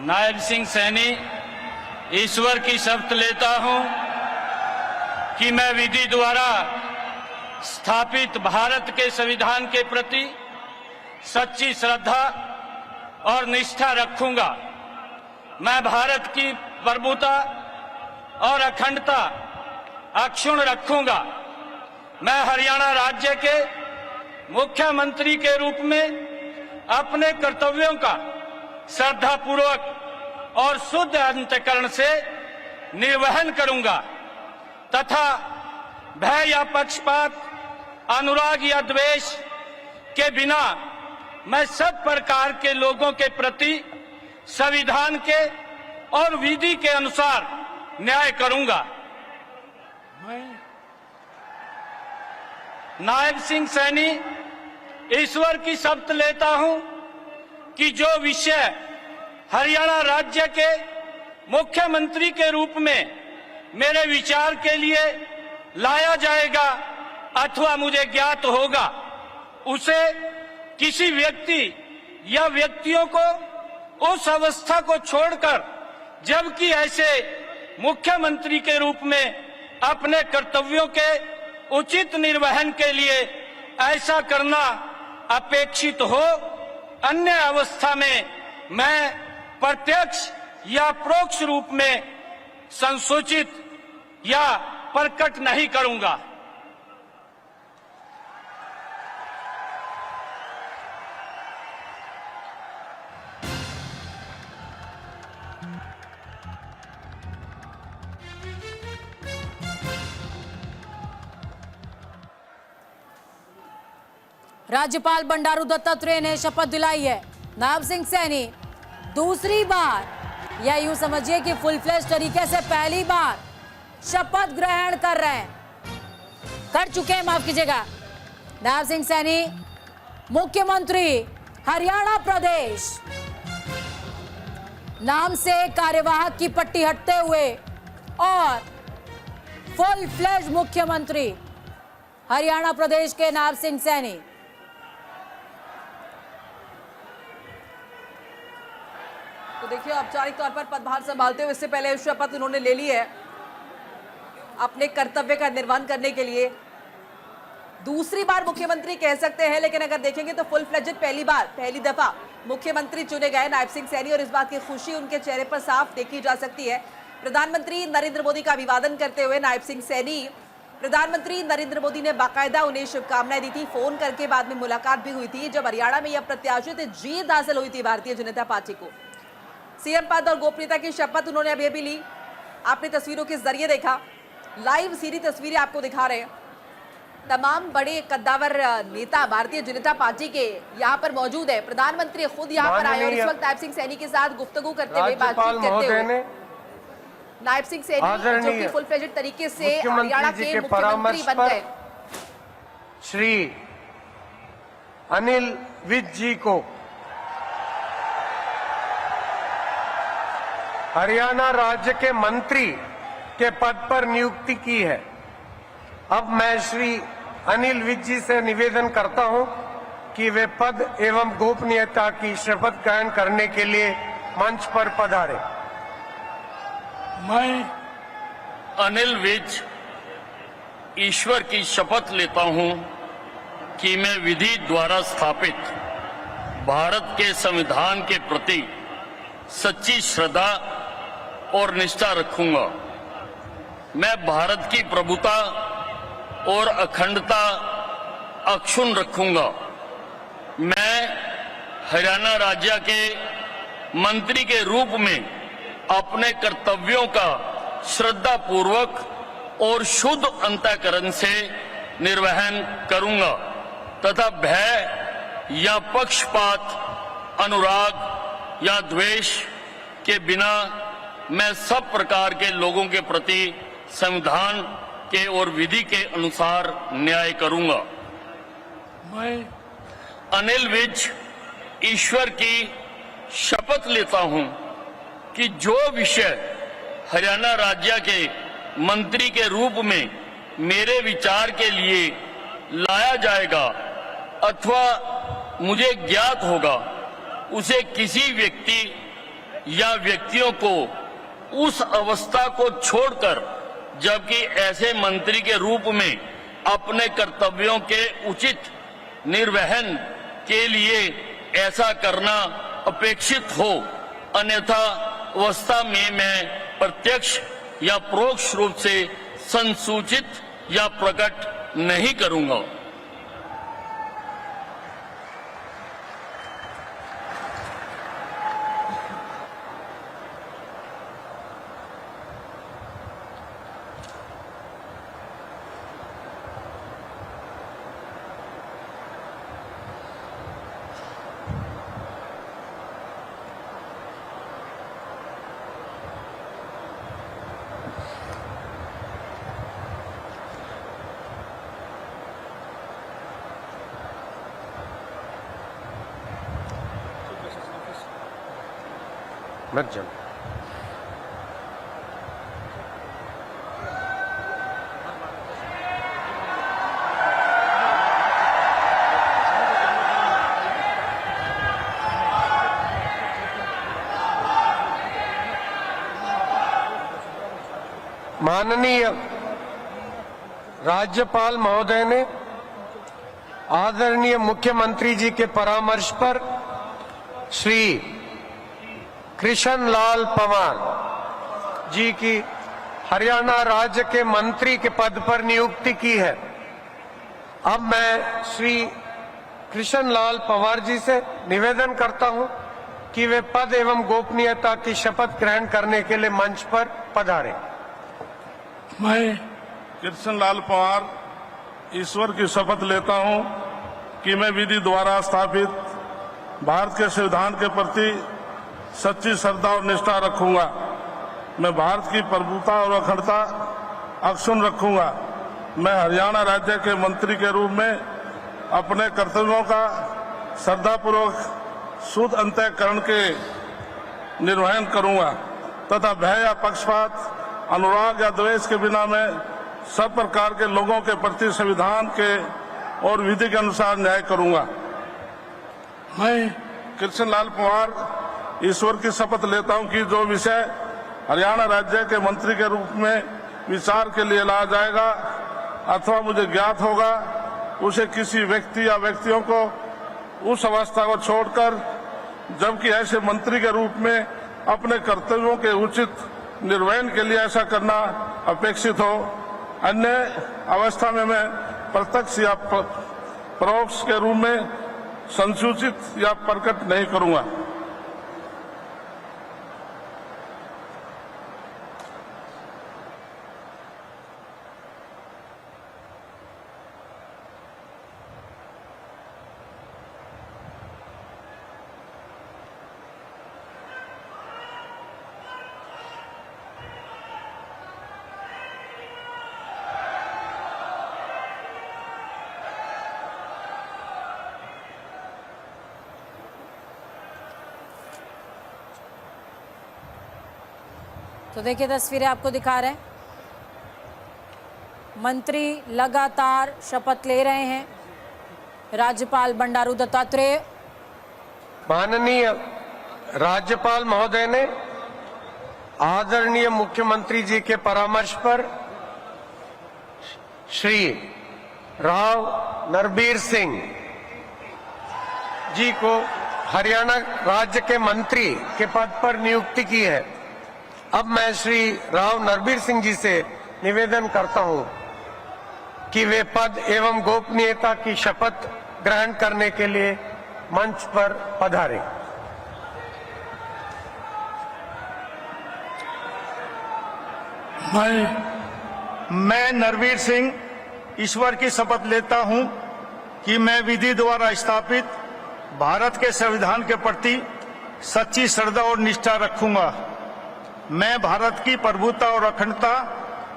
H: नायब सिंह सैनी ईश्वर की शपथ लेता हूं कि मैं विधि द्वारा स्थापित भारत के संविधान के प्रति सच्ची श्रद्धा और निष्ठा रखूंगा। मैं भारत की प्रभुता और अखंडता अक्षुण्ण रखूंगा। मैं हरियाणा राज्य के मुख्यमंत्री के रूप में अपने कर्तव्यों का श्रद्धापूर्वक और शुद्ध अंतःकरण से निर्वहन करूंगा तथा भय या पक्षपात अनुराग या द्वेष के बिना मैं सब प्रकार के लोगों के प्रति संविधान के और विधि के अनुसार न्याय करूंगा। नायब सिंह सैनी ईश्वर की शपथ लेता हूं कि जो विषय हरियाणा राज्य के मुख्यमंत्री के रूप में मेरे विचार के लिए लाया जाएगा अथवा मुझे ज्ञात होगा, उसे किसी व्यक्ति या व्यक्तियों को उस अवस्था को छोड़कर, जबकि ऐसे मुख्यमंत्री के रूप में अपने कर्तव्यों के उचित निर्वहन के लिए ऐसा करना अपेक्षित हो, अन्य अवस्था में मैं प्रत्यक्ष या परोक्ष रूप में संसूचित या प्रकट नहीं करूंगा।
C: राज्यपाल बंडारू दत्तात्रेय ने शपथ दिलाई है। नायब सिंह सैनी दूसरी बार या यूं समझिए कि फुल फ्लैश तरीके से पहली बार शपथ ग्रहण कर चुके हैं, माफ कीजिएगा। नायब सिंह सैनी मुख्यमंत्री हरियाणा प्रदेश नाम से कार्यवाहक की पट्टी हटते हुए और फुल फ्लैश मुख्यमंत्री हरियाणा प्रदेश के नायब सिंह सैनी।
E: तो देखिए औपचारिक तौर पर पदभार संभालते हुए इससे पहले शपथ उन्होंने ले ली है अपने कर्तव्य का निर्वहन करने के लिए। दूसरी बार मुख्यमंत्री कह सकते हैं, लेकिन अगर देखेंगे तो फुल फ्लेजेड पहली दफा मुख्यमंत्री चुने गए नायब सिंह सैनी, और इस बात की खुशी उनके चेहरे पर साफ देखी जा सकती है। प्रधानमंत्री नरेंद्र मोदी का अभिवादन करते हुए नायब सिंह सैनी, प्रधानमंत्री नरेंद्र मोदी ने बाकायदा उन्हें शुभकामनाएं दी थी। फोन करके बाद में मुलाकात भी हुई थी जब हरियाणा में यह प्रत्याशित जीत हासिल हुई थी भारतीय जनता पार्टी को। सीएम पद और गोपनीयता की शपथ उन्होंने अभी अभी ली। आपने तस्वीरों के जरिए देखा, लाइव सीधी तस्वीरें आपको दिखा रहे हैं। तमाम बड़े कद्दावर नेता भारतीय जनता पार्टी के यहाँ पर मौजूद है। प्रधानमंत्री खुद यहाँ पर आए और इस वक्त नायब सिंह सैनी के साथ गुफ्तगू करते हुए, बातचीत करते हुए नायब सिंह सैनी जो कि फुल फ्लेजेड तरीके से हरियाणा के मुख्यमंत्री बन गए।
G: श्री अनिल विज जी को हरियाणा राज्य के मंत्री के पद पर नियुक्ति की है। अब मैं श्री अनिल विज जी से निवेदन करता हूं कि वे पद एवं गोपनीयता की शपथ ग्रहण करने के लिए मंच पर पधारें।
H: मैं अनिल विज ईश्वर की शपथ लेता हूं कि मैं विधि द्वारा स्थापित भारत के संविधान के प्रति सच्ची श्रद्धा और निष्ठा रखूंगा। मैं भारत की प्रभुता और अखंडता अक्षुण्ण रखूंगा। मैं हरियाणा राज्य के मंत्री के रूप में अपने कर्तव्यों का श्रद्धा पूर्वक और शुद्ध अंतःकरण से निर्वहन करूंगा तथा भय या पक्षपात, अनुराग या द्वेष के बिना मैं सब प्रकार के लोगों के प्रति संविधान के और विधि के अनुसार न्याय करूंगा। मैं अनिल विज ईश्वर की शपथ लेता हूं कि जो विषय हरियाणा राज्य के मंत्री के रूप में मेरे विचार के लिए लाया जाएगा अथवा मुझे ज्ञात होगा, उसे किसी व्यक्ति या व्यक्तियों को उस अवस्था को छोड़कर, जबकि ऐसे मंत्री के रूप में अपने कर्तव्यों के उचित निर्वहन के लिए ऐसा करना अपेक्षित हो, अन्यथा अवस्था में मैं प्रत्यक्ष या परोक्ष रूप से संसूचित या प्रकट नहीं करूंगा।
G: मत जाओ। माननीय राज्यपाल महोदय ने आदरणीय मुख्यमंत्री जी के परामर्श पर श्री कृष्ण लाल पंवार जी की हरियाणा राज्य के मंत्री के पद पर नियुक्ति की है। अब मैं श्री कृष्ण लाल पंवार जी से निवेदन करता हूं कि वे पद एवं गोपनीयता की शपथ ग्रहण करने के लिए मंच पर पधारें।
I: मैं कृष्णलाल पंवार ईश्वर की शपथ लेता हूं कि मैं विधि द्वारा स्थापित भारत के संविधान के प्रति सच्ची श्रद्धा और निष्ठा रखूंगा। मैं भारत की प्रभुता और अखंडता अक्षुण्ण रखूंगा। मैं हरियाणा राज्य के मंत्री के रूप में अपने कर्तव्यों का श्रद्धापूर्वक शुद्ध अंतःकरण के निर्वहन करूंगा तथा भय या पक्षपात, अनुराग या द्वेष के बिना मैं सब प्रकार के लोगों के प्रति संविधान के और विधि के अनुसार न्याय करूंगा। मैं कृष्णलाल पंवार ईश्वर की शपथ लेता हूं कि जो विषय हरियाणा राज्य के मंत्री के रूप में विचार के लिए लाया जाएगा अथवा मुझे ज्ञात होगा, उसे किसी व्यक्ति या व्यक्तियों को उस अवस्था को छोड़कर जबकि ऐसे मंत्री के रूप में अपने कर्तव्यों के उचित निर्वहन के लिए ऐसा करना अपेक्षित हो, अन्य अवस्था में मैं प्रत्यक्ष या परोक्ष के रूप में संसूचित या प्रकट नहीं करूंगा।
C: तो देखिए तस्वीरें आपको दिखा रहे हैं, मंत्री लगातार शपथ ले रहे हैं। राज्यपाल बंडारू दत्तात्रेय,
G: माननीय राज्यपाल महोदय ने आदरणीय मुख्यमंत्री जी के परामर्श पर श्री राव नरबीर सिंह जी को हरियाणा राज्य के मंत्री के पद पर नियुक्ति की है। अब मैं श्री राव नरबीर सिंह जी से निवेदन करता हूं कि वे पद एवं गोपनीयता की शपथ ग्रहण करने के लिए मंच पर पधारें।
J: मैं नरवीर सिंह ईश्वर की शपथ लेता हूं कि मैं विधि द्वारा स्थापित भारत के संविधान के प्रति सच्ची श्रद्धा और निष्ठा रखूंगा। मैं भारत की प्रभुता और अखंडता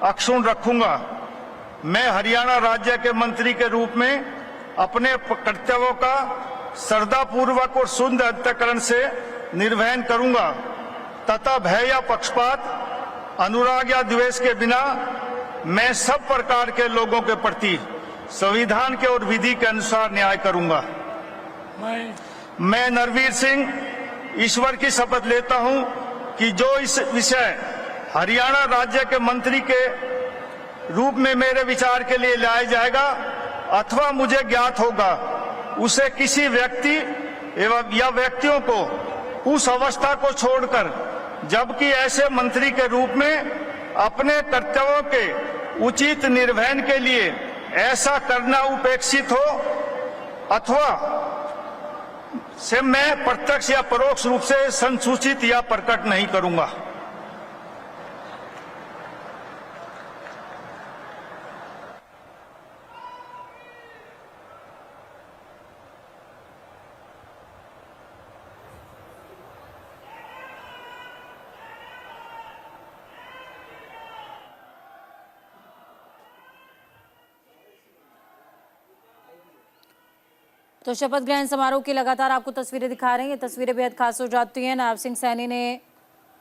J: अक्षुण्ण रखूंगा। मैं हरियाणा राज्य के मंत्री के रूप में अपने कर्तव्यों का श्रद्धापूर्वक और शुद्ध अंतःकरण से निर्वहन करूंगा तथा भय या पक्षपात, अनुराग या द्वेष के बिना मैं सब प्रकार के लोगों के प्रति संविधान के और विधि के अनुसार न्याय करूंगा। मैं नरवीर सिंह ईश्वर की शपथ लेता हूं कि जो इस विषय हरियाणा राज्य के मंत्री के रूप में मेरे विचार के लिए लाया जाएगा अथवा मुझे ज्ञात होगा, उसे किसी व्यक्ति एवं या व्यक्तियों को उस अवस्था को छोड़कर जबकि ऐसे मंत्री के रूप में अपने कर्तव्यों के उचित निर्वहन के लिए ऐसा करना उपेक्षित हो अथवा से मैं प्रत्यक्ष या परोक्ष रूप से संसूचित या प्रकट नहीं करूंगा।
C: तो शपथ ग्रहण समारोह की लगातार आपको तस्वीरें दिखा रहे हैं। ये तस्वीरें बेहद खास हो जाती हैं। नायब सिंह सैनी ने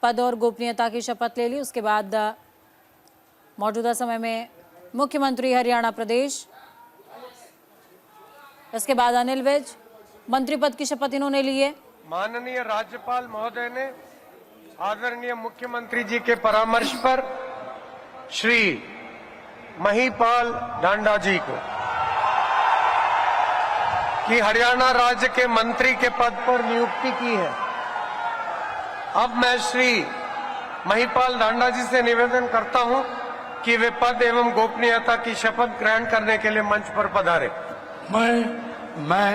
C: पद और गोपनीयता की शपथ ले ली। उसके बाद मौजूदा समय में मुख्यमंत्री हरियाणा प्रदेश, इसके बाद अनिल विज मंत्री पद की शपथ इन्होंने ली है।
G: माननीय राज्यपाल महोदय ने आदरणीय मुख्यमंत्री जी के परामर्श पर श्री महिपाल ढांडा जी को कि हरियाणा राज्य के मंत्री के पद पर नियुक्ति की है। अब मैं श्री महिपाल ढांडा जी से निवेदन करता हूं कि वे पद एवं गोपनीयता की शपथ ग्रहण करने के लिए मंच पर पधारे।
K: मैं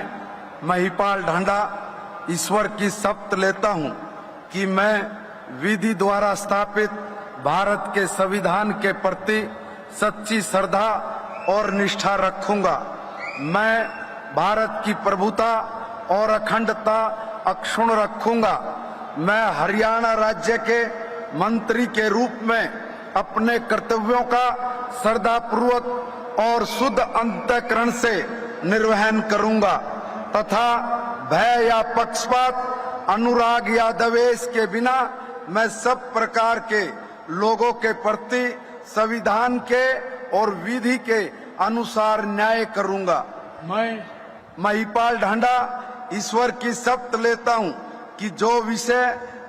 K: महिपाल ढांडा ईश्वर की शपथ लेता हूं कि मैं विधि द्वारा स्थापित भारत के संविधान के प्रति सच्ची श्रद्धा और निष्ठा रखूंगा। मैं भारत की प्रभुता और अखंडता अक्षुण्ण रखूंगा। मैं हरियाणा राज्य के मंत्री के रूप में अपने कर्तव्यों का श्रद्धापूर्वक और शुद्ध अंतःकरण से निर्वहन करूंगा तथा भय या पक्षपात, अनुराग या द्वेष के बिना मैं सब प्रकार के लोगों के प्रति संविधान के और विधि के अनुसार न्याय करूंगा। मैं महिपाल ढांडा ईश्वर की शपथ लेता हूं कि जो विषय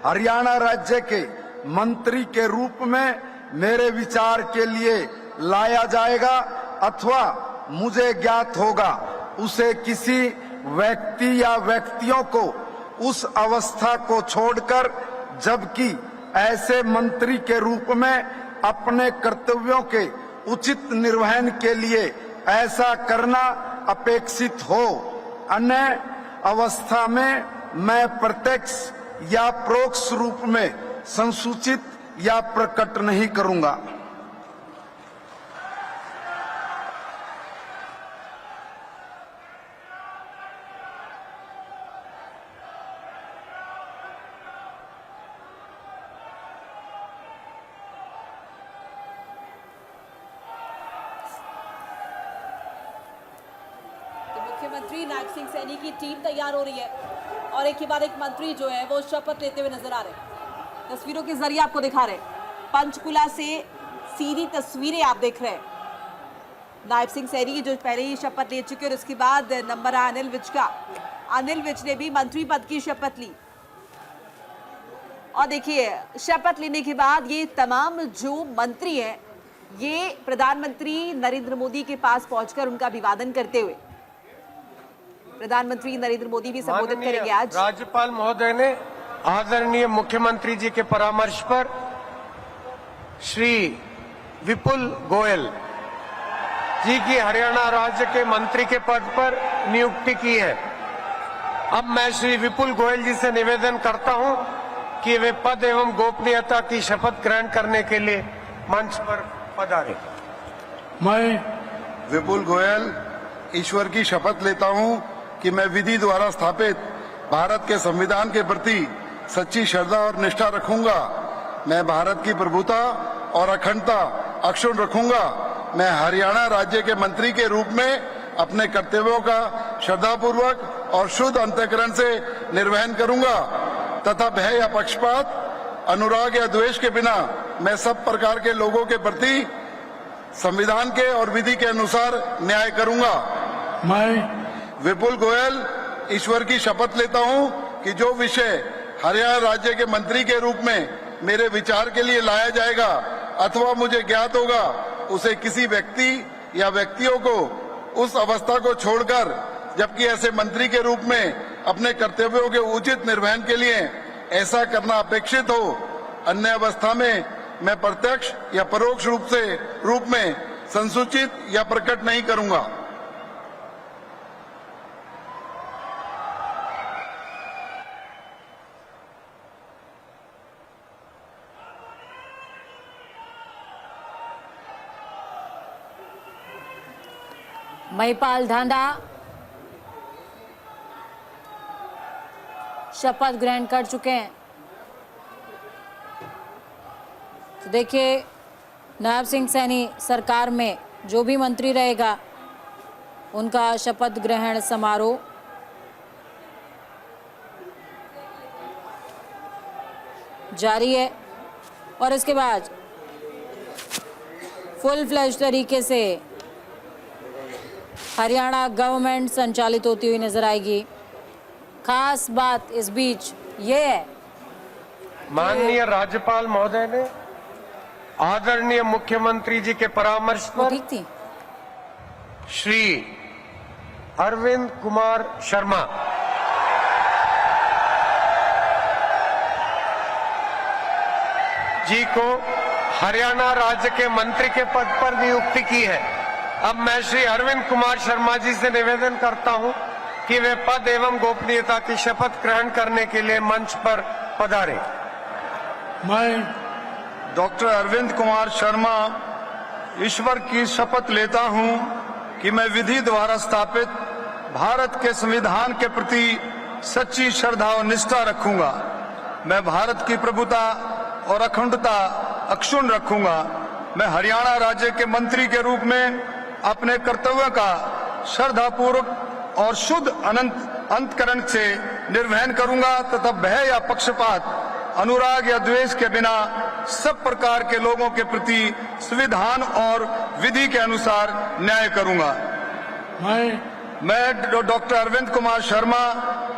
K: हरियाणा राज्य के मंत्री के रूप में मेरे विचार के लिए लाया जाएगा अथवा मुझे ज्ञात होगा, उसे किसी व्यक्ति या व्यक्तियों को उस अवस्था को छोड़कर, जबकि ऐसे मंत्री के रूप में अपने कर्तव्यों के उचित निर्वहन के लिए ऐसा करना अपेक्षित हो, अन्य अवस्था में मैं प्रत्यक्ष या परोक्ष रूप में संसूचित या प्रकट नहीं करूंगा।
E: मुख्यमंत्री नायब सिंह सैनी की टीम तैयार हो रही है और एक के बाद एक मंत्री जो है वो शपथ लेते हुए नजर आ रहे हैं। तस्वीरों के जरिए आपको दिखा रहे हैं, पंचकुला से सीधी तस्वीरें आप देख रहे हैं। नायब सिंह सैनी जो पहले ही शपथ ले चुके और उसके बाद नंबर है अनिल विज का। अनिल विज ने भी मंत्री पद की शपथ ली और देखिए शपथ लेने के बाद ये तमाम जो मंत्री हैं ये प्रधानमंत्री नरेंद्र मोदी के पास पहुंचकर उनका अभिवादन करते हुए प्रधानमंत्री नरेंद्र मोदी भी संबोधित करेंगे। आज
G: राज्यपाल महोदय ने आदरणीय मुख्यमंत्री जी के परामर्श पर श्री विपुल गोयल जी की हरियाणा राज्य के मंत्री के पद पर नियुक्ति की है। अब मैं श्री विपुल गोयल जी से निवेदन करता हूं कि वे पद एवं गोपनीयता की शपथ ग्रहण करने के लिए मंच पर पधारे।
K: मैं विपुल गोयल ईश्वर की शपथ लेता हूं कि मैं विधि द्वारा स्थापित भारत के संविधान के प्रति सच्ची श्रद्धा और निष्ठा रखूंगा। मैं भारत की प्रभुता और अखंडता अक्षुण्ण रखूंगा। मैं हरियाणा राज्य के मंत्री के रूप में अपने कर्तव्यों का श्रद्धापूर्वक और शुद्ध अंतःकरण से निर्वहन करूंगा तथा भय या पक्षपात, अनुराग या द्वेष के बिना मैं सब प्रकार के लोगों के प्रति संविधान के और विधि के अनुसार न्याय करूंगा। मैं विपुल गोयल ईश्वर की शपथ लेता हूं कि जो विषय हरियाणा राज्य के मंत्री के रूप में मेरे विचार के लिए लाया जाएगा अथवा मुझे ज्ञात होगा, उसे किसी व्यक्ति या व्यक्तियों को उस अवस्था को छोड़कर, जबकि ऐसे मंत्री के रूप में अपने कर्तव्यों के उचित निर्वहन के लिए ऐसा करना अपेक्षित हो, अन्य अवस्था में मैं प्रत्यक्ष या परोक्ष रूप में संसूचित या प्रकट नहीं करूंगा।
C: महिपाल ढांडा शपथ ग्रहण कर चुके हैं। तो देखिए नायब सिंह सैनी सरकार में जो भी मंत्री रहेगा उनका शपथ ग्रहण समारोह जारी है और इसके बाद फुल फ्लैश तरीके से हरियाणा गवर्नमेंट संचालित होती हुई नजर आएगी। खास बात इस बीच ये है,
G: माननीय राज्यपाल महोदय ने आदरणीय मुख्यमंत्री जी के परामर्श
C: वो
G: पर
C: ठीक थी,
G: श्री अरविंद कुमार शर्मा जी को हरियाणा राज्य के मंत्री के पद पर नियुक्ति की है। अब मैं श्री अरविंद कुमार शर्मा जी से निवेदन करता हूं कि वे पद एवं गोपनीयता की शपथ ग्रहण करने के लिए मंच पर पधारें।
J: मैं डॉक्टर अरविंद कुमार शर्मा ईश्वर की शपथ लेता हूं कि मैं विधि द्वारा स्थापित भारत के संविधान के प्रति सच्ची श्रद्धा और निष्ठा रखूंगा। मैं भारत की प्रभुता और अखंडता अक्षुण्ण रखूंगा। मैं हरियाणा राज्य के मंत्री के रूप में अपने कर्तव्यों का श्रद्धापूर्वक और शुद्ध अंतकरण से निर्वहन करूंगा तथा भय या पक्षपात, अनुराग या द्वेष के बिना सब प्रकार के लोगों के प्रति संविधान और विधि के अनुसार न्याय करूंगा। मैं डॉक्टर अरविंद कुमार शर्मा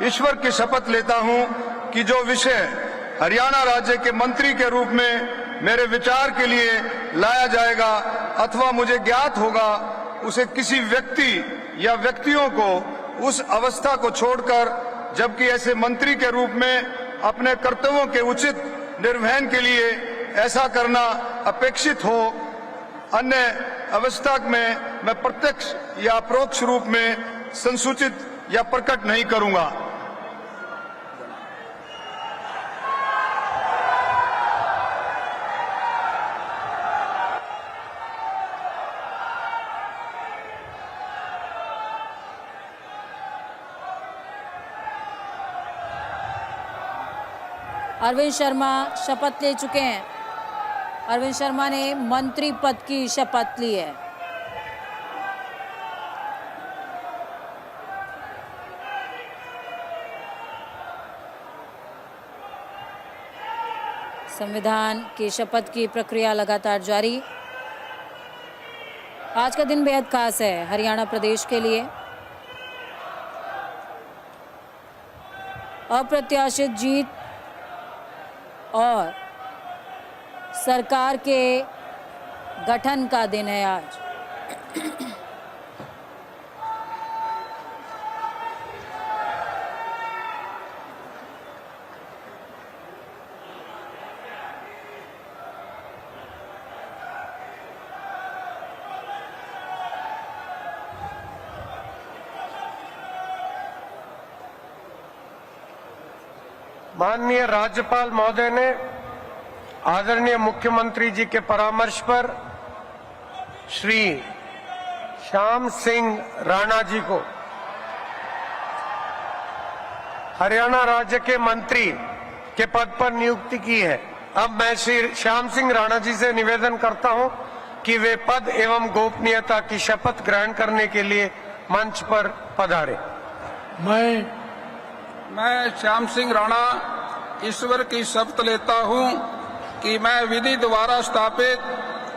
J: ईश्वर की शपथ लेता हूं कि जो विषय हरियाणा राज्य के मंत्री के रूप में मेरे विचार के लिए लाया जाएगा अथवा मुझे ज्ञात होगा, उसे किसी व्यक्ति या व्यक्तियों को उस अवस्था को छोड़कर, जबकि ऐसे मंत्री के रूप में अपने कर्तव्यों के उचित निर्वहन के लिए ऐसा करना अपेक्षित हो, अन्य अवस्था में मैं प्रत्यक्ष या अपरोक्ष रूप में संसूचित या प्रकट नहीं करूंगा।
C: अरविंद शर्मा शपथ ले चुके हैं। अरविंद शर्मा ने मंत्री पद की शपथ ली है। संविधान की शपथ की प्रक्रिया लगातार जारी। आज का दिन बेहद खास है हरियाणा प्रदेश के लिए। अप्रत्याशित जीत और सरकार के गठन का दिन है आज।
G: माननीय राज्यपाल महोदय ने आदरणीय मुख्यमंत्री जी के परामर्श पर श्री श्याम सिंह राणा जी को हरियाणा राज्य के मंत्री के पद पर नियुक्ति की है। अब मैं श्री श्याम सिंह राणा जी से निवेदन करता हूं कि वे पद एवं गोपनीयता की शपथ ग्रहण करने के लिए मंच पर पधारे।
L: मैं श्याम सिंह राणा ईश्वर की शपथ लेता हूं कि मैं विधि द्वारा स्थापित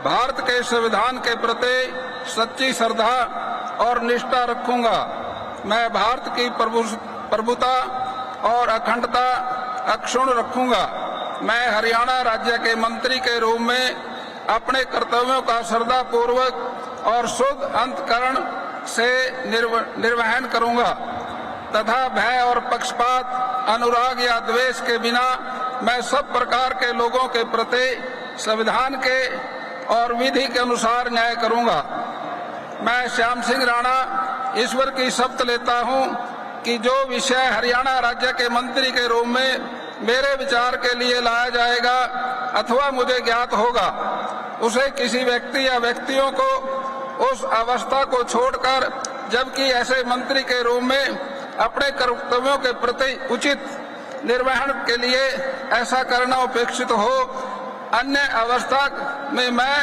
L: भारत के संविधान के प्रति सच्ची श्रद्धा और निष्ठा रखूंगा। मैं भारत की प्रभुता और अखंडता अक्षुण्ण रखूंगा। मैं हरियाणा राज्य के मंत्री के रूप में अपने कर्तव्यों का श्रद्धा पूर्वक और शुद्ध अंतकरण से निर्वहन करूंगा तथा भय और पक्षपात, अनुराग या द्वेष के बिना मैं सब प्रकार के लोगों के प्रति संविधान के और विधि के अनुसार न्याय करूंगा। मैं श्याम सिंह राणा ईश्वर की शपथ लेता हूं कि जो विषय हरियाणा राज्य के मंत्री के रूप में मेरे विचार के लिए लाया जाएगा अथवा मुझे ज्ञात होगा, उसे किसी व्यक्ति या व्यक्तियों को उस अवस्था को छोड़कर, जबकि ऐसे मंत्री के रूप में अपने कर्तव्यों के प्रति उचित निर्वहन के लिए ऐसा करना अपेक्षित हो, अन्य अवस्था में मैं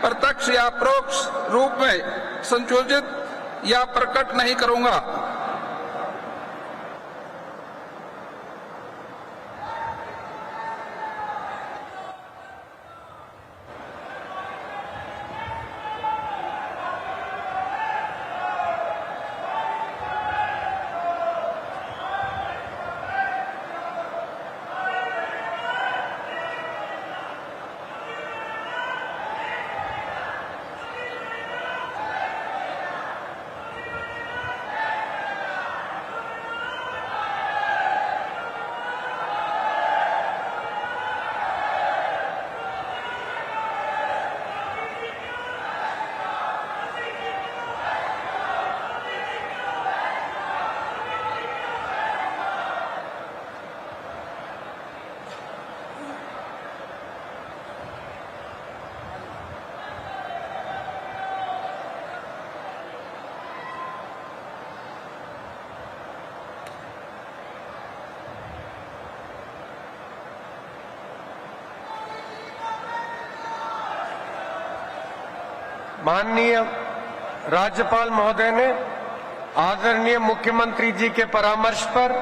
L: प्रत्यक्ष या परोक्ष रूप में संशोधित या प्रकट नहीं करूंगा।
G: माननीय राज्यपाल महोदय ने आदरणीय मुख्यमंत्री जी के परामर्श पर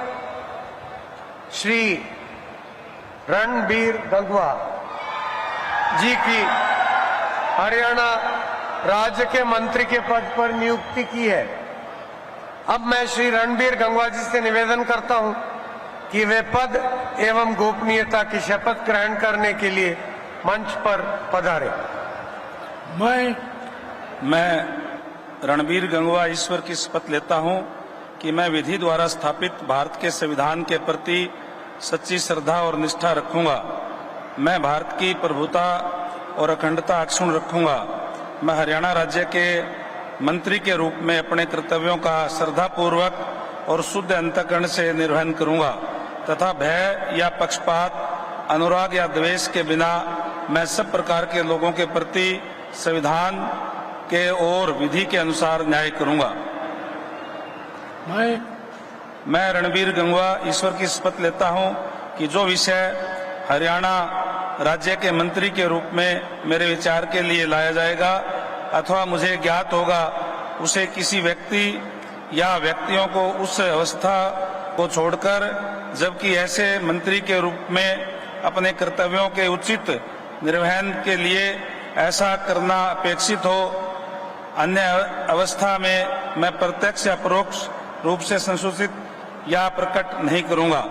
G: श्री रणबीर गंगवा जी की हरियाणा राज्य के मंत्री के पद पर नियुक्ति की है। अब मैं श्री रणबीर गंगवा जी से निवेदन करता हूं कि वे पद एवं गोपनीयता की शपथ ग्रहण करने के लिए मंच पर पधारे।
J: मैं रणबीर गंगवा ईश्वर की शपथ लेता हूं कि मैं विधि द्वारा स्थापित भारत के संविधान के प्रति सच्ची श्रद्धा और निष्ठा रखूंगा। मैं भारत की प्रभुता और अखंडता अक्षुण्ण रखूंगा। मैं हरियाणा राज्य के मंत्री के रूप में अपने कर्तव्यों का श्रद्धापूर्वक और शुद्ध अंतःकरण से निर्वहन करूंगा तथा भय या पक्षपात, अनुराग या द्वेष के बिना मैं सब प्रकार के लोगों के प्रति संविधान के और विधि के अनुसार न्याय करूंगा। मैं रणबीर गंगवा ईश्वर की शपथ लेता हूं कि जो विषय हरियाणा राज्य के मंत्री के रूप में मेरे विचार के लिए लाया जाएगा अथवा मुझे ज्ञात होगा, उसे किसी व्यक्ति या व्यक्तियों को उस अवस्था को छोड़कर, जबकि ऐसे मंत्री के रूप में अपने कर्तव्यों के उचित निर्वहन के लिए ऐसा करना अपेक्षित हो, अन्य अवस्था में मैं प्रत्यक्ष या परोक्ष रूप से संसूचित या प्रकट नहीं करूंगा।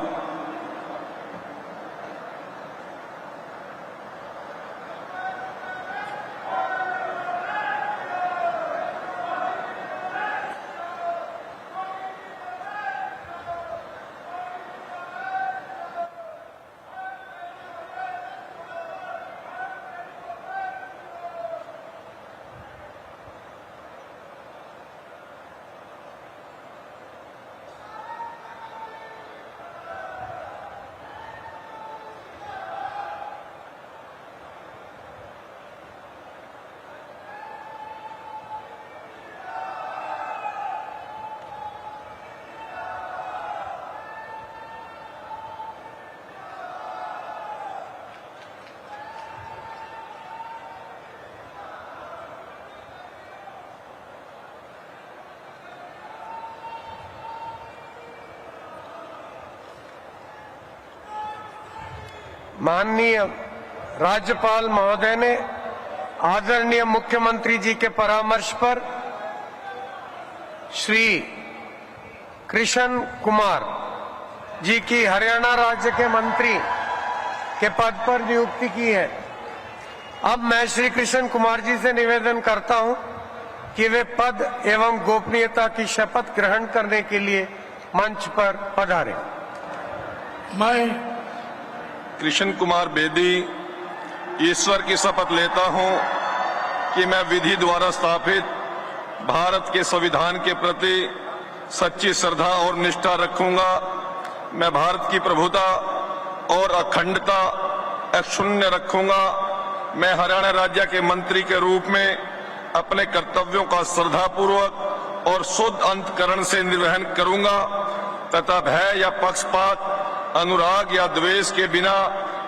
G: माननीय राज्यपाल महोदय ने आदरणीय मुख्यमंत्री जी के परामर्श पर श्री कृष्ण कुमार जी की हरियाणा राज्य के मंत्री के पद पर नियुक्ति की है। अब मैं श्री कृष्ण कुमार जी से निवेदन करता हूं कि वे पद एवं गोपनीयता की शपथ ग्रहण करने के लिए मंच पर पधारें।
I: मैं
M: कृष्ण कुमार बेदी ईश्वर की शपथ लेता हूं कि मैं विधि द्वारा स्थापित भारत के संविधान के प्रति सच्ची श्रद्धा और निष्ठा रखूंगा। मैं भारत की प्रभुता और अखंडता अक्षुण्ण रखूंगा। मैं हरियाणा राज्य के मंत्री के रूप में अपने कर्तव्यों का श्रद्धापूर्वक और शुद्ध अंतःकरण से निर्वहन करूंगा तथा भय या पक्षपात, अनुराग या द्वेष के बिना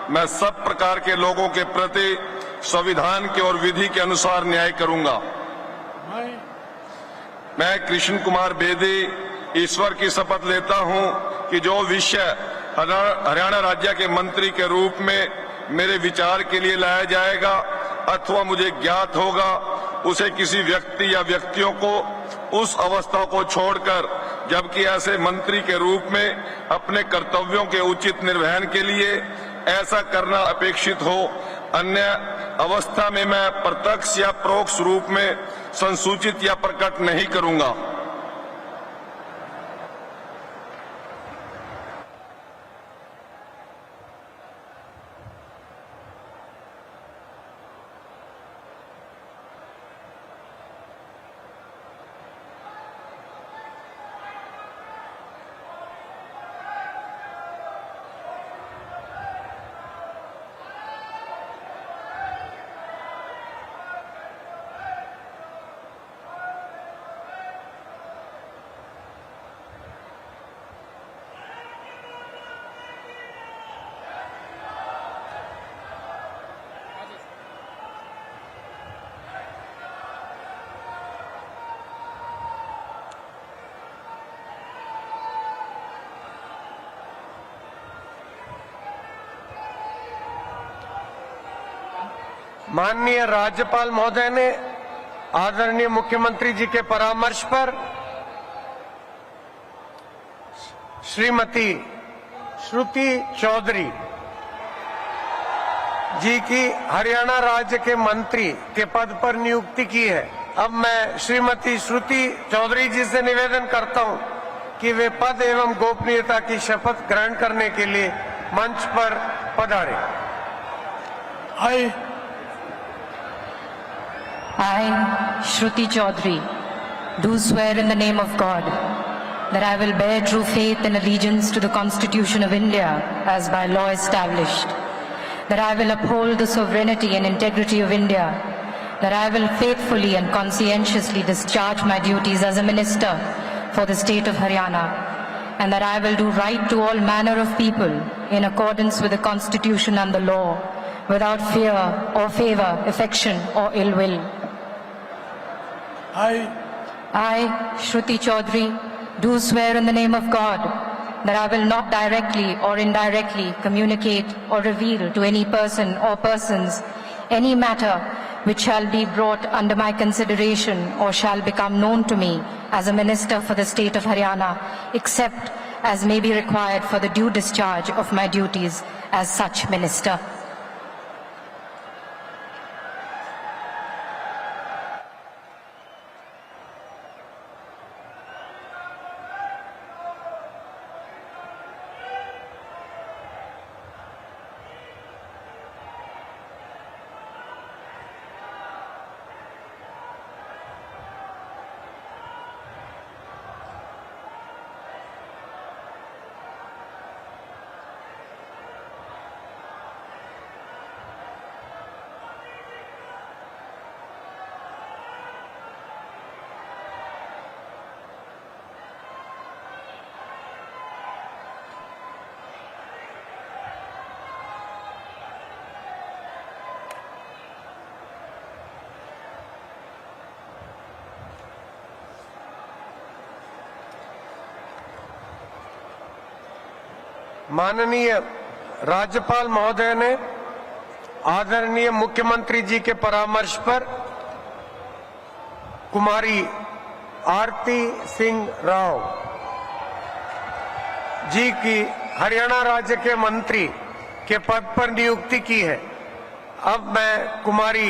M: मैं सब प्रकार के लोगों के प्रति संविधान के और विधि के अनुसार न्याय करूंगा। मैं कृष्ण कुमार बेदी ईश्वर की शपथ लेता हूं कि जो विषय हरियाणा राज्य के मंत्री के रूप में मेरे विचार के लिए लाया जाएगा अथवा मुझे ज्ञात होगा, उसे किसी व्यक्ति या व्यक्तियों को उस अवस्था को छोड़कर, जबकि ऐसे मंत्री के रूप में अपने कर्तव्यों के उचित निर्वहन के लिए ऐसा करना अपेक्षित हो, अन्य अवस्था में मैं प्रत्यक्ष या परोक्ष रूप में संसूचित या प्रकट नहीं करूंगा।
G: माननीय राज्यपाल महोदय ने आदरणीय मुख्यमंत्री जी के परामर्श पर श्रीमती श्रुति चौधरी जी की हरियाणा राज्य के मंत्री के पद पर नियुक्ति की है। अब मैं श्रीमती श्रुति चौधरी जी से निवेदन करता हूं कि वे पद एवं गोपनीयता की शपथ ग्रहण करने के लिए मंच पर पधारे।
N: I, Shruti Chaudhary, do swear in the name of God that I will bear true faith and allegiance to the Constitution of India as by law established, that I will uphold the sovereignty and integrity of India, that I will faithfully and conscientiously discharge my duties as a minister for the state of Haryana, and that I will do right to all manner of people in accordance with the Constitution and the law, without fear or favor, affection or ill will. I, Shruti Chaudhary, do swear in the name of God that I will not directly or indirectly communicate or reveal to any person or persons any matter which shall be brought under my consideration or shall become known to me as a minister for the state of Haryana, except as may be required for the due discharge of my duties as such minister.
G: माननीय राज्यपाल महोदय ने आदरणीय मुख्यमंत्री जी के परामर्श पर कुमारी आरती सिंह राव जी की हरियाणा राज्य के मंत्री के पद पर नियुक्ति की है। अब मैं कुमारी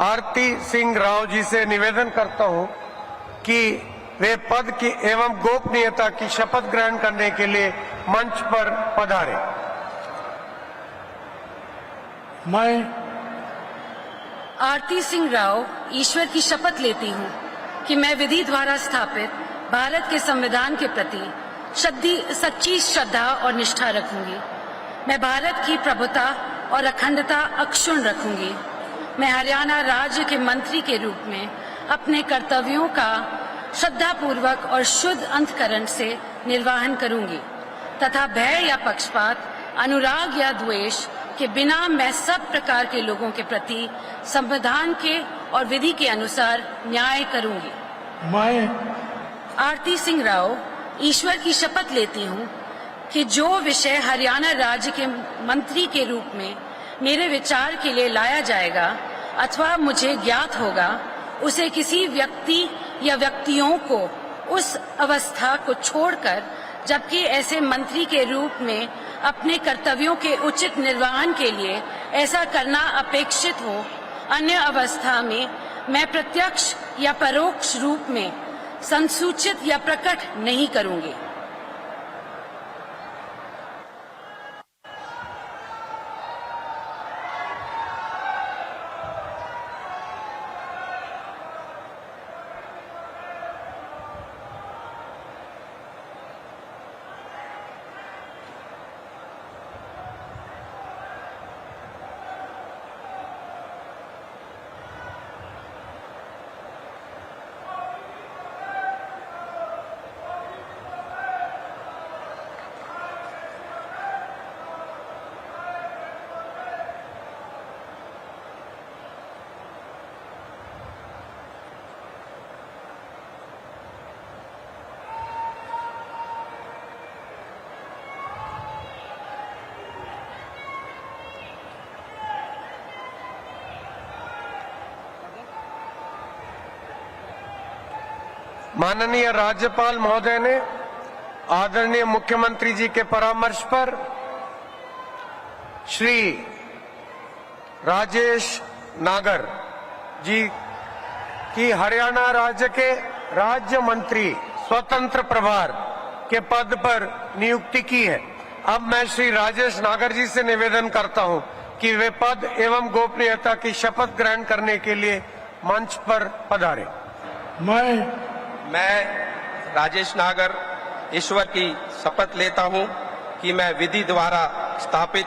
G: आरती सिंह राव जी से निवेदन करता हूं कि वे पद की एवं गोपनीयता की शपथ ग्रहण करने के लिए मंच पर पधारे।
O: मैं आरती सिंह राव ईश्वर की शपथ लेती हूँ कि मैं विधि द्वारा स्थापित भारत के संविधान के प्रति सच्ची श्रद्धा और निष्ठा रखूंगी। मैं भारत की प्रभुता और अखंडता अक्षुण्ण रखूंगी। मैं हरियाणा राज्य के मंत्री के रूप में अपने कर्तव्यों का श्रद्धापूर्वक और शुद्ध अंतःकरण से निर्वहन करूंगी तथा भय या पक्षपात, अनुराग या द्वेष के बिना मैं सब प्रकार के लोगों के प्रति संविधान के और विधि के अनुसार न्याय करूंगी। मैं आरती सिंह राव ईश्वर की शपथ लेती हूँ कि जो विषय हरियाणा राज्य के मंत्री के रूप में मेरे विचार के लिए लाया जाएगा अथवा मुझे ज्ञात होगा, उसे किसी व्यक्ति या व्यक्तियों को उस अवस्था को छोड़कर, जबकि ऐसे मंत्री के रूप में अपने कर्तव्यों के उचित निर्वहन के लिए ऐसा करना अपेक्षित हो, अन्य अवस्था में मैं प्रत्यक्ष या परोक्ष रूप में संसूचित या प्रकट नहीं करूंगी।
G: माननीय राज्यपाल महोदय ने आदरणीय मुख्यमंत्री जी के परामर्श पर श्री राजेश नागर जी की हरियाणा राज्य के राज्य मंत्री स्वतंत्र प्रभार के पद पर नियुक्ति की है। अब मैं श्री राजेश नागर जी से निवेदन करता हूं कि वे पद एवं गोपनीयता की शपथ ग्रहण करने के लिए मंच पर पधारें।
P: मैं राजेश नागर ईश्वर की शपथ लेता हूं कि मैं विधि द्वारा स्थापित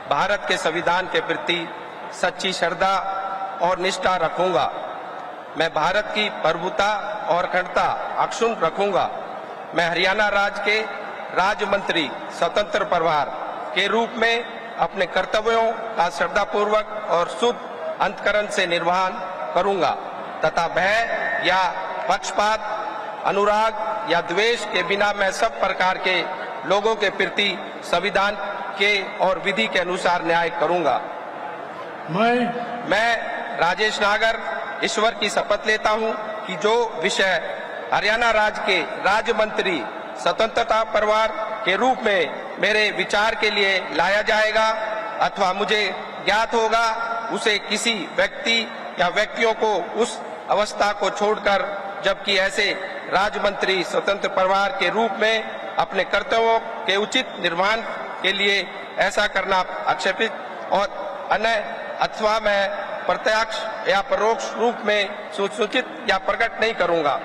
P: भारत के संविधान के प्रति सच्ची श्रद्धा और निष्ठा रखूंगा। मैं भारत की प्रभुता और अखंडता अक्षुण्ण रखूंगा। मैं हरियाणा राज्य के राज्य मंत्री स्वतंत्र प्रभार के रूप में अपने कर्तव्यों का श्रद्धापूर्वक और शुद्ध अंतःकरण से निर्वहन करूंगा तथा भय या पक्षपात, अनुराग या द्वेष के बिना मैं सब प्रकार के लोगों के प्रति संविधान के और विधि के अनुसार न्याय करूंगा। मैं राजेश नागर ईश्वर की शपथ लेता हूं कि जो विषय हरियाणा राज्य के राज्य मंत्री स्वतंत्रता प्रभार के रूप में मेरे विचार के लिए लाया जाएगा अथवा मुझे ज्ञात होगा, उसे किसी व्यक्ति या व्यक्तियों को उस अवस्था को छोड़कर, जबकि ऐसे राज्य मंत्री स्वतंत्र प्रभार के रूप में अपने कर्तव्यों के उचित निर्वहन के लिए ऐसा करना आक्षेपित और अन्य अथवा मैं प्रत्यक्ष या परोक्ष रूप में सूचित या प्रकट नहीं करूंगा।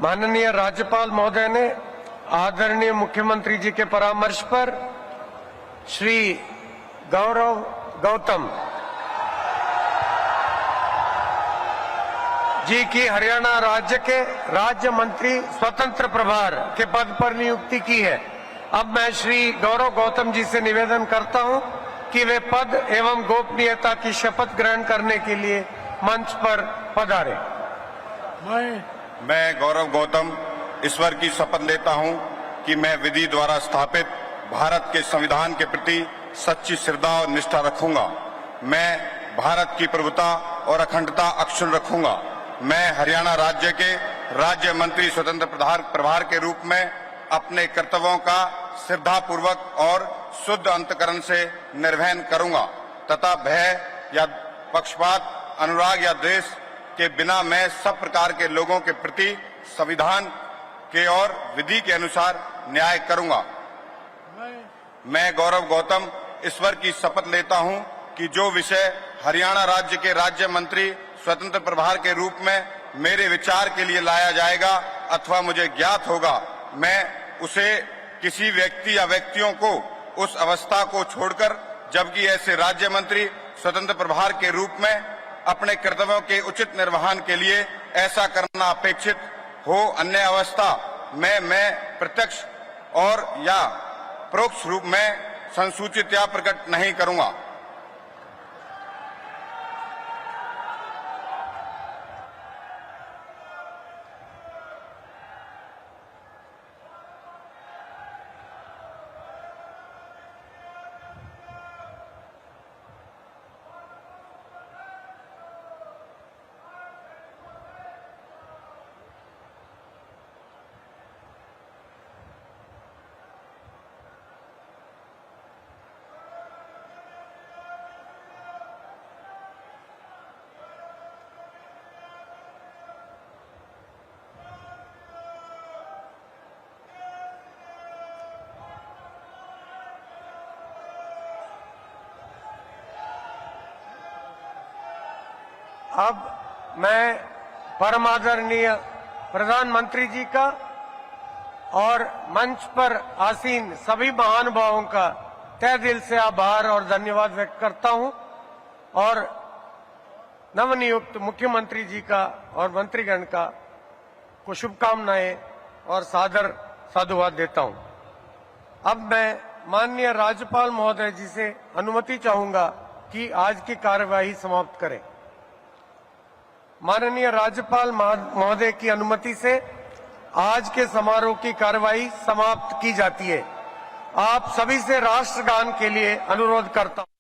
G: माननीय राज्यपाल महोदय ने आदरणीय मुख्यमंत्री जी के परामर्श पर श्री गौरव गौतम जी की हरियाणा राज्य के राज्य मंत्री स्वतंत्र प्रभार के पद पर नियुक्ति की है। अब मैं श्री गौरव गौतम जी से निवेदन करता हूं कि वे पद एवं गोपनीयता की शपथ ग्रहण करने के लिए मंच पर पधारें।
Q: मैं गौरव गौतम ईश्वर की शपथ लेता हूं कि मैं विधि द्वारा स्थापित भारत के संविधान के प्रति सच्ची श्रद्धा और निष्ठा रखूंगा। मैं भारत की प्रभुता और अखंडता अक्षुण्ण रखूंगा। मैं हरियाणा राज्य के राज्य मंत्री स्वतंत्र प्रभार के रूप में अपने कर्तव्यों का श्रद्धापूर्वक और शुद्ध अंतःकरण से निर्वहन करूंगा तथा भय या पक्षपात, अनुराग या द्वेष के बिना मैं सब प्रकार के लोगों के प्रति संविधान के और विधि के अनुसार न्याय करूंगा। मैं गौरव गौतम ईश्वर की शपथ लेता हूं कि जो विषय हरियाणा राज्य के राज्य मंत्री स्वतंत्र प्रभार के रूप में मेरे विचार के लिए लाया जाएगा अथवा मुझे ज्ञात होगा, मैं उसे किसी व्यक्ति या व्यक्तियों को उस अवस्था को छोड़कर, जबकि ऐसे राज्य मंत्री स्वतंत्र प्रभार के रूप में अपने कर्तव्यों के उचित निर्वहन के लिए ऐसा करना अपेक्षित हो, अन्य अवस्था मैं प्रत्यक्ष और या परोक्ष रूप में संसूचित या प्रकट नहीं करूंगा।
G: अब मैं परम आदरणीय प्रधानमंत्री जी का और मंच पर आसीन सभी महानुभावों का तहे दिल से आभार और धन्यवाद व्यक्त करता हूं और नवनियुक्त मुख्यमंत्री जी का और मंत्रीगण का को शुभकामनाएं और सादर साधुवाद देता हूं। अब मैं माननीय राज्यपाल महोदय जी से अनुमति चाहूंगा कि आज की कार्यवाही समाप्त करें। माननीय राज्यपाल महोदय की अनुमति से आज के समारोह की कार्यवाही समाप्त की जाती है। आप सभी से राष्ट्रगान के लिए अनुरोध करता हूं।